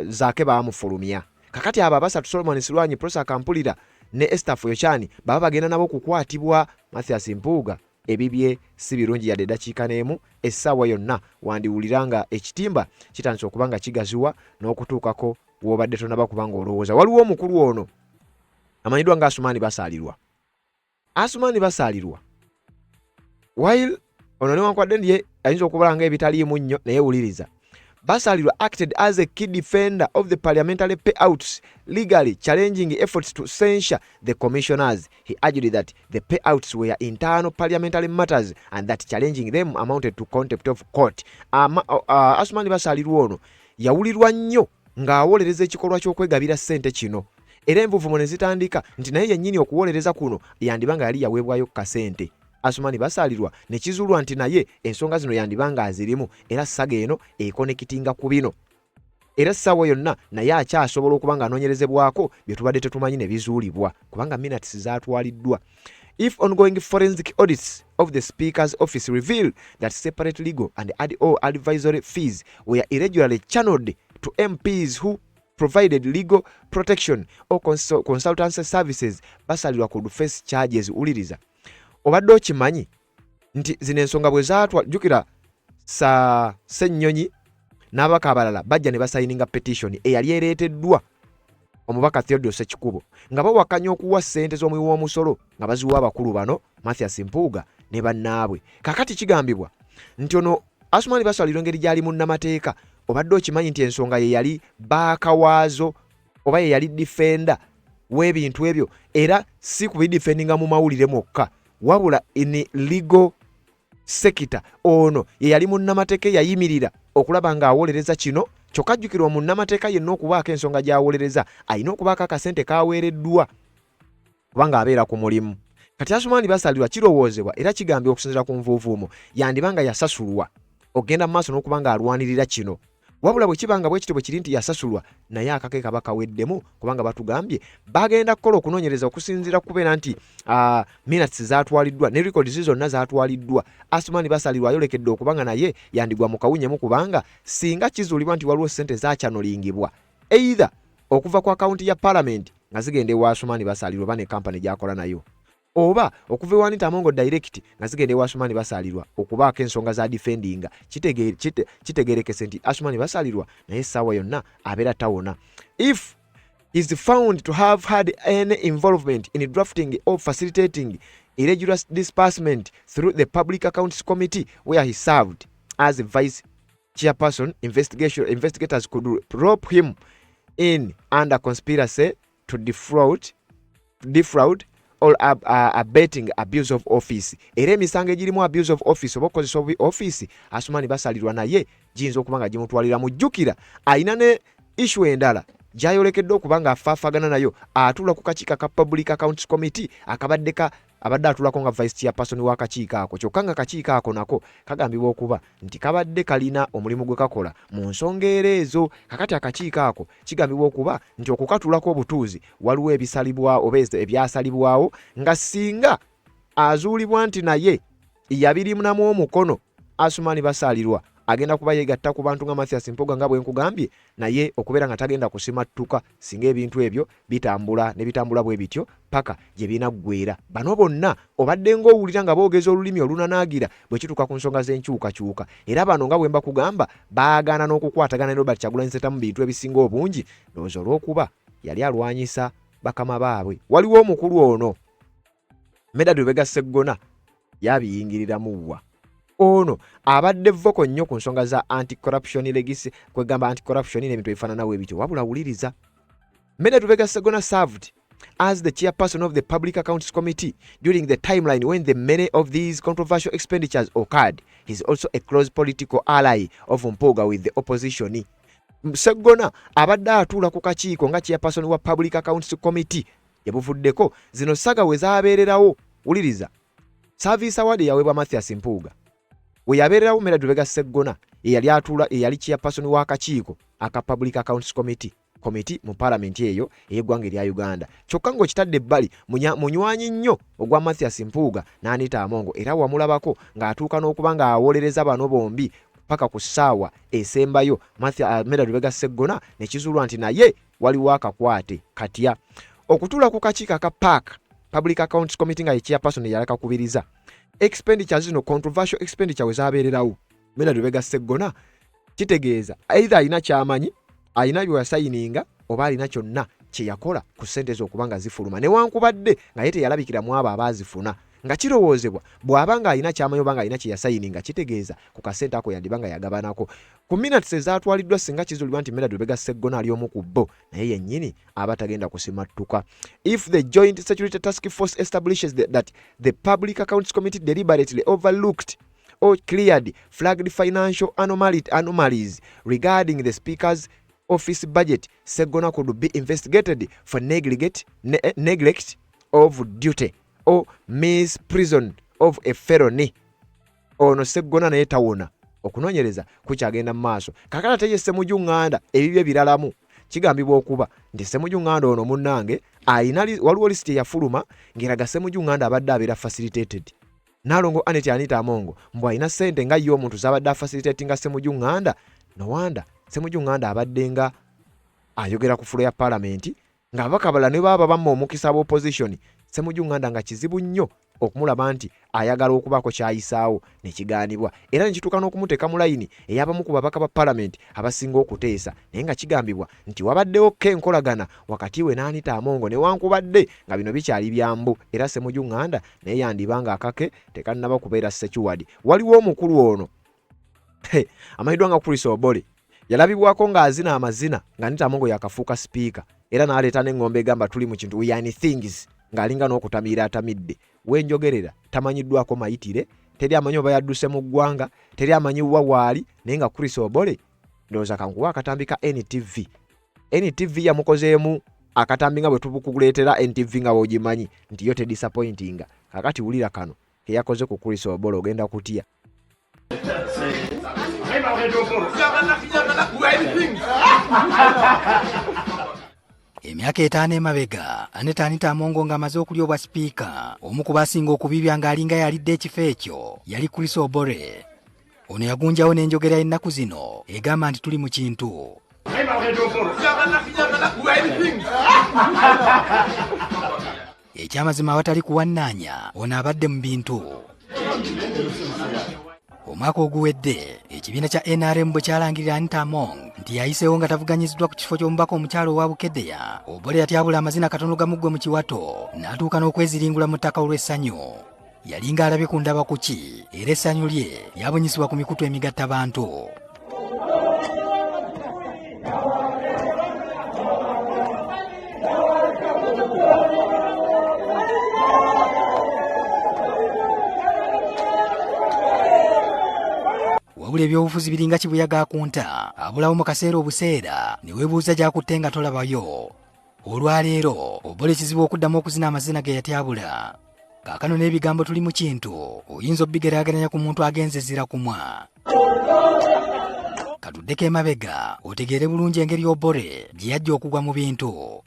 Zaake baamufulumya. Kakati abo abasatu Solomon Silwanyi, Prosa Kampulira ne Esther Foyochani baba bagenda nabo kukwatibwa. Mathias Mpuuga ebibye si birungi yadde eddakiika n'emu, essaawa yonna wandiwuliranga ekitimba kitandise okuba nga kigaziwa n'okutuukako w'obadde tonaba kubanga olowooza. Waliwo omukulu ono amanyiddwa nga Asumani Basaalirwa. While ono newankwadde ndiye ayinza okubala nga ebitaliimu nnyo, naye wuliriza, Basaalirwa acted as a key defender of the parliamentary payouts, legally challenging efforts to censure the commissioners. He argued that the payouts were internal parliamentary matters and that challenging them amounted to contempt of court. Asumani Basaalirwa ono yawulirwa nnyo ng'awolereza ekikolwa ky'okwegabira ssente kino, era envuvumo ne zitandika nti naye yennyini okuwolereza kuno yandibanga yali yaweebwayo kasente. Asumani Basalirwa ne kizuulwa nti naye ensonga zino yandibanga azirimu era saga eno ekonekitinga ku bino. Era ssaawa yonna naye akyasobola okuba ng'anoonyerezebwako bye tubadde tetumanyi ne bizuulibwa kubanga minutes zaatwaliddwa. If ongoing forensic audits of the Speaker's office reveal that separate legal and advisory fees were irregularly channeled to MPs who provided legal protection or consultancy services, Basalirwa could face charges. Uliriza. Obadde okimanyi nti zino ensonga bwe zaatwajjukira Ssennyonyi n'ababaka abalala bajja ne basayininga petition eyali ereeteddwa omubaka Theodore Ssekikubo nga bawakanya okuwa ssente z'omuwi w'omusolo nga baziwa abakulu bano Mathias Mpuuga ne bannaabwe. Kakati kigambibwa nti ono Asumani Basalirwa engeri gy'ali munnamateeka obadde okimanyi nti ensonga ye yali baakawaazo oba ye yali defender w'ebintu ebyo era si kubidefendinga mu mawulire mwokka wabula in legal sector. Ono ye yali munnamateeka yayimirira okulaba ng'awolereza kino kyokka jjukirwa munnamateeka yenna okubaako ensonga gy'awolereza alina okubaako akasente kaaweereddwa kubanga abeera ku mulimu. Kati Asumani Basalirwa kirowoozebwa era kigambye okusinziira ku nvuuvuumo yandibanga yasasulwa okgenda mu maaso n'okuba ng'alwanirira kino wabula bwe kibanga bwe kityo bwe kiri nti yasasulwa naye akake kaba kaweddemu kubanga batugambye bagenda kukola okunoonyereza okusinziira kubeera nti minutes zaatwaliddwa ne records zonna zaatwaliddwa. Asumani Basalirwa ayolekedde okubanga naye yandigwa mu kawunyemu kubanga singa kizuulibwa nti waliwo ssente zaakyanolingibwa either okuva ku akawunti ya Parliament nga zigenda ewa Asumani Basalirwa oba ne kampani gy'akola nayo oba okuva ewa Anita Amongo direct nga zigenda ewa Asumani Basalirwa okubaako ensonga za defendinga kitegeerekese nti Asumani Basalirwa naye essaawa yonna abeera tawona. If is found to have had any involvement in drafting or facilitating irregular disbursement through the Public Accounts Committee where he served as a vice chairperson, investigators could rope him in under conspiracy to defraud or abetting abuse of office. Era emisango egirimu abuse of office oba okozesa obubi office Asumani Basalirwa naye giyinza okuba nga gimutwalira mujjukira ayina ne issue endala gy'ayolekedde okuba nga afaafagana nayo atuula ku kakiiko ka Public Accounts Committee abadde atuulako nga vice chairperson w'akakiiko ako kyokka nga akakiiko ako nako kagambibwa okuba nti kabadde kalina omulimu gwe kakola mu nsonga era ezo. Kakati akakiiko ako kigambibwa okuba nti okukatuulako obutuuzi waliwo ebisalibwawo oba ebyasalibwawo nga singa azuulibwa nti naye yabirimunamu omukono Asumani Basalirwa agenda kuba yegatta ku bantu nga Mathias Mpuuga nga bwe nkugambye naye okubeera nga tagenda kusimattuka singa ebintu ebyo bitambula ne bitambula bwe bityo paka gye binaggweera. Bano bonna obadde ng'owulira nga boogeza olulimi olunanaagira bwe kituuka ku nsonga z'enkyukakyuka era bano nga bwe mba kugamba baagaana n'okukwatagana ne Robert Kyagulanyi Ssentamu mu bintu ebisinga obungi ndowooza olw'okuba yali alwanyisa bakama baabwe. Waliwo omukulu ono Medard Lubega Sseggona yabiyingiriramuwa ono abadde voko nnyo ku nsonga za anti-corruption legacy kwegamba anti-corruption n'ebintu ebifaananawo ebityo wabula wuliriza. Medard Lubega Sseggona served as the chairperson of the Public Accounts Committee during the timeline when the many of these controversial expenditures occurred. He is also a close political ally of Mpuuga with the opposition. Sseggona abadde atuula ku kakiiko nga chairperson wa Public Accounts Committee yabuvuddeko zino saga we zaabeererawo. Wuliriza, service award yaweebwa Mathias Mpuuga we yabeererawo Medard Lubega Sseggona eyali chairperson w'akakiiko aka Public Accounts Committee mu Parliament eyo ey'eggwanga erya Uganda. Kyokka ng'okitadde ebbali munywanyi nnyo ogwa Mathias Mpuuga n'Anita Amongo era wamulabako ng'atuuka n'okuba ng'awolereza bano bombi paka ku ssaawa esembayo Medard Lubega Sseggona ne kizuulwa nti naye waliwo akakwate katya okutuula ku kakiiko aka Public Accounts Committee nga ye chairperson yalakakubiriza expenditure zino controversial expenditure we zaabeererawo. Medard Lubega Sseggona kitegeeza either alina kyamanyi alina bye yasayininga oba alina kyonna kye yakola ku ssente z'okuba nga zifuluma newankubadde nga ye teyalabikira mu abo abaazifuna nga kirowoozebwa bw'aba nga alina kyamanyi oba nga alina kye yasayininga kitegeeza ku kasente ako yandiba nga yagabanako. Ku minutes ezaatwaliddwa singa kizuulibwa nti Medard Lubega Sseggona ali omu ku bo naye yennyini aba tagenda kusimattuka. If the Joint Security Task Force establishes that the Public Accounts Committee deliberately overlooked or cleared flagged financial anomalies regarding the Speaker's office budget, Sseggona could be investigated for neglect of duty or misprision of a felony. Ono Sseggona naye tawona. Okunoonyereza kukyagenda mu maaso. Kakati ate ye Ssemujju Nganda ebibye biralamu kigambibwa okuba nti Ssemujju Nganda ono munnange waliwo lisiti eyafuluma ng'eraga Ssemujju Nganda abadde abeera facilitated. Nalongo Anita Amongo mbw alina ssente nga ye omuntu z'abadde afacilitatinga Ssemujju Nganda. No wanda Ssemujju Nganda abadde nga ayogera ku fulo ya Parliament ng'ababaka abalala ne baba bamma omukisa b'opposition. Ssemujju Nganda nga kizibu nnyo okumulaba nti ayagala okubaako kyayisaawo ne kigaanibwa. Era ne kituuka n'okumuteeka mu layini ey'abamu ku babaka ba Parliament abasinga okuteesa. Naye nga kigambibwa nti wabaddewo enkolagana wakati we n'Anita Amongo newankubadde nga bino bikyali byambu. Era Ssemujju Nganda naye yandibanga akake tekannaba kubeera secured. Waliwo omukulu ono amanyiddwa nga Chris Obole yalabibwako ng'azina amazina nga Anita Amongo yakafuuka sipiika. Era n'aleeta n'eŋŋombe egamba tuli mu kintu we are in things ng'alinga n'okutamiira atamidde. Wenjogerera tamanyiddwako mayitire, teri amanyi oba yadduse mu ggwanga, teri amanyibwa waali, naye nga Chris Obole ndowooza kankuwa akatambi ka NTV. NTV yamukozeemu akatambi nga bwe tubukuleetera NTV nga bw'ogimanyi nti yo tedisappointinga. Kakati wulira kano ke yakoze ku Chris Obole ogenda kutya. Emyaka 5 emabega Anita Amongo ng'amaze okulya obwa sipiika, omu ku basinga okubibya ng'alinga yalidde ekifo ekyo yali Chris Obole. Ono yagunjawo n'enjogera y'ennaku zino egamba nti tuli mu kintu. Ekyamazima awatali kuwannaanya ono abadde mu bintu. Omwaka oguwedde ekibiina kya NRM bwe kyalangirira Anita Amongo nti yayiseewo nga tavuganyiziddwa ku kifo ky'omubaka omukyalo owa Bukedeya, Obole yatyabula amazina katono gamuggwe mu kiwato n'atuuka n'okweziringula mu ttaka olw'essanyu. Yalinga alabye ku ndaba kuki era essanyu lye lyabunyisibwa ku mikutu emigattabantu. Wabula ebyobufuzi biringa kibuyaga akunta, abulawo mu kaseera obuseera ne weebuuza gy'akutte nga tolabayo. Olwaleero Obole kizibu okuddamu okuzina amazina ge yatyabula. Kaakano n'ebigambo tuli mu kintu oyinza obbigeraageranya ku muntu agenze zira kumwa. Katuddeko emabega otegeere bulungi engeri Obole gye yajja okugwa mu bintu.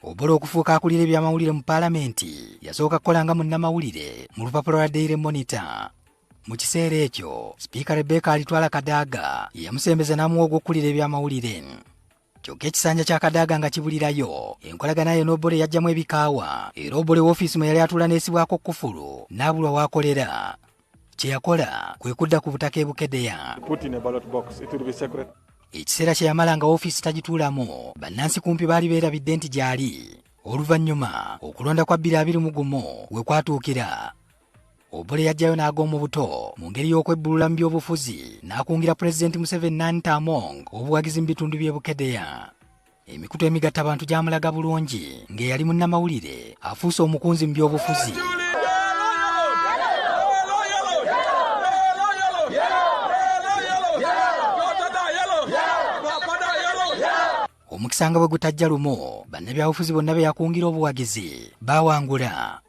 Obole okufuuka akulira ebyamawulire mu Paalamenti yasooka kukola nga munnamawulire mu lupapula lwa Daily Monitor. Mu kiseera ekyo Sipiika Rebecca Alitwala Kadaga yamusembeza n'amuwa ogw'okkulira ebyamawulire. Kyokka ekisanja kya Kadaga nga kibulirayo, enkolagana ye n'Obole yajjamu ebikaawa, era Obole w'ofiisi mwe yali atuula n'esibwako kkufulu n'abulwa w'akolera. Kye yakola kwe kudda ku butaka e Bukedeya. Ekiseera kye yamala nga w'ofiisi tagituulamu, bannansi kumpi baali beerabidde nti gy'ali. Oluvannyuma okulonda kwa 2021 we kwatuukira. Obole yajjayo n'ag'omu buto mu ngeri y'okwebbulula mu byobufuzi n'akungira Pulezidenti Museveni n'Anita Amongo obuwagizi mu bitundu by'e Bukedeya. Emikutu emigatta abantu gyamulaga bulungi ng'eyali munnamawulire afuuse omukunzi mu byobufuzi. Omukisa nga bwe gutajja lumu, bannabyabufuzi bonna be yakungira obuwagizi baawangula.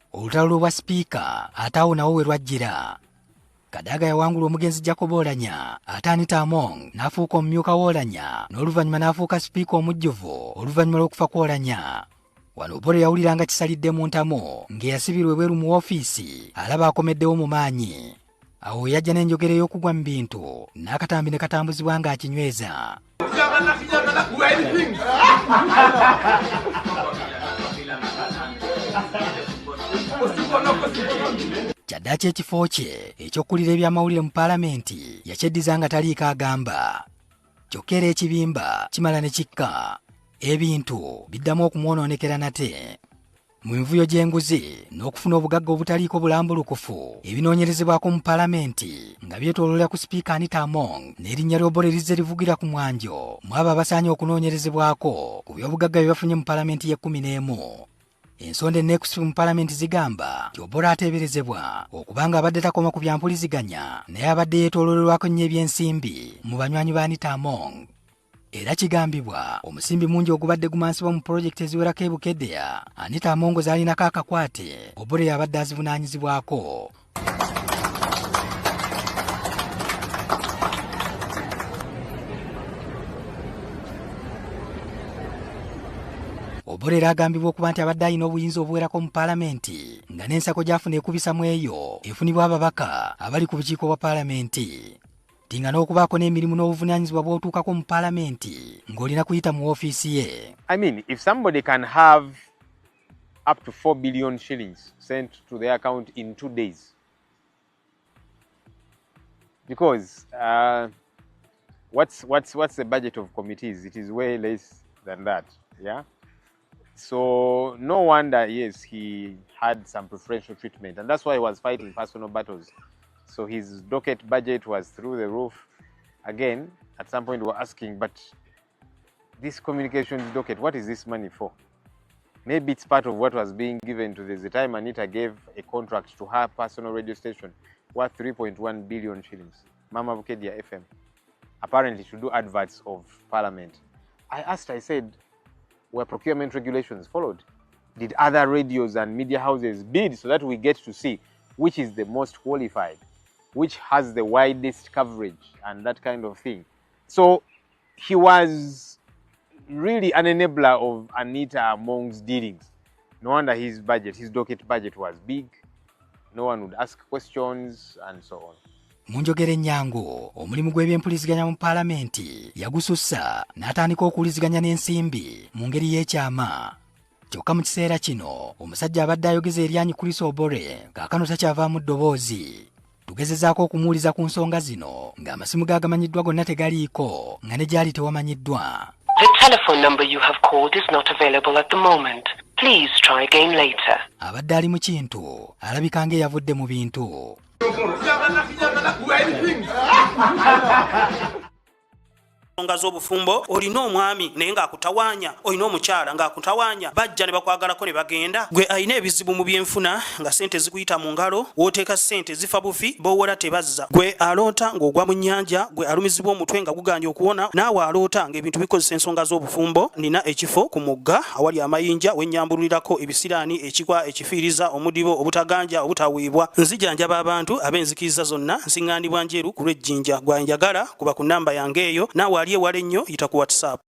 Olutalo lw'obwa sipiika ate awo nawo we lwajjira. Kadaga yawangula omugenzi Jacob Oulanyah, ate Anita Amongo n'afuuka omumyuka w'Oulanyah n'oluvannyuma n'afuuka sipiika omujjuvu oluvannyuma lw'okufa kw'Oulanyah. Wano Obole yawulira nga kisalidde mu ntamu ng'eyasibirwa ebweru mu woofiisi alaba akomeddewo mu maanyi. Awo yajja n'enjogera ey'okugwa mu bintu n'akatambi ne katambuzibwa ng'akinyweza. Kyaddaaki ekifo kye eky'okkulira ebyamawulire mu Paalamenti yakyeddiza nga taliiko agamba. Kyokka era ekibimba kimala ne kikka, ebintu biddamu okumwonoonekera nate. Mu nvuyo gy'enguzi n'okufuna obugagga obutaliiko bulambulukufu ebinoonyerezebwako mu Paalamenti nga byetooloola ku Sipiika Anita Amongo n'erinnya ly'Obole lizze livugira ku mwanjo mu abo abasaanye okunoonyerezebwako ku by'obugagga bye bafunye mu Paalamenti y'e11. Ensonda enneekusifu mu Paalamenti zigamba nti Obole ateeberezebwa okuba ng'abadde takoma ku byampuliziganya naye abadde yeetooloolerwako nnyo ebyensimbi mu banywanyi ba Anita Amongo. Era kigambibwa omusimbi mungi ogubadde gumansibwa mu pulojekiti eziwerako e Bukedeya Anita Amongo z'alinako akakwate Obole yabadde azivunaanyizibwako Obore agambibwa okuba nti abadde alina obuyinza obuwerako mu paalamenti nga n'ensako gy'afuna ekubisa mu eyo efunibwa ababaka abali ku bukiiko bwa paalamenti. Tinga n'okubaako n'emirimu n'obuvunaanyizibwa bw'otuukako mu paalamenti ng'olina kuyita mu woofiisi ye. I mean, if somebody can have up to 4 billion shillings sent to their account in 2 days, because what's the budget of committees? It is way less than that, yeah? So no wonder, yes, he had some preferential treatment, and that's why he was fighting personal battles. So his docket budget was through the roof. Again, at some point we were asking, but this communications docket, what is this money for? Maybe it's part of what was being given to this. The time Anita gave a contract to her personal radio station worth 3.1 billion shillings, Mama Bukedia FM, apparently to do adverts of Parliament. I asked, I said, were procurement regulations followed? Did other radios and media houses bid so that we get to see which is the most qualified, which has the widest coverage and that kind of thing? So he was really an enabler of Anita amongst dealings. No wonder his docket budget was big. No one would ask questions and so on. Munjogere Nyango, omulimu gw'ebyempuliziganya mu paalamenti yagusussa n'atandika okuwuliziganya n'ensimbi mu ngeri y'ekyama. Kyokka mu kiseera kino omusajja abadde ayogeza eryanyi Chris Obore kaakano takyavaamu ddoboozi. Tugezezzaako okumuwuliza ku nsonga zino ng'amasimu gaagamanyiddwa gonna tegaliiko nga ne gyali tewamanyiddwa. The telephone number you have called is not available at the moment. Please try again later. Abadde ali mu kintu alabika ng'eyavudde mu bintu. Nsonga z'obufumbo olina omwami naye ng'akutawaanya, olina omukyala ng'akutawaanya, bajja ne bakwagalako ne bagenda. Gwe alina ebizibu mu byenfuna nga ssente zikuyita mu ngalo, w'oteeka ssente zifa bufi b'owola tebazza. Gwe aloota ng'ogwa mu nnyanja, gwe alumizibwa omutwe nga guganja okuwona, naawe aloota ng'ebintu bikozesa ensonga z'obufumbo. Nina ekifo ku mugga awali amayinja we nnyambululirako ebisiraani, ekikwa, ekifiiriza, omudibo, obutaganja, obutawiibwa. Nzijanjaba abantu ab'enzikiriza zonna, nsiŋŋaanibwa njeru ku lw'ejjinja. Gwanjagala kuba ku nnamba yange eyo, naawe ewala ennyo yita ku WhatsApp.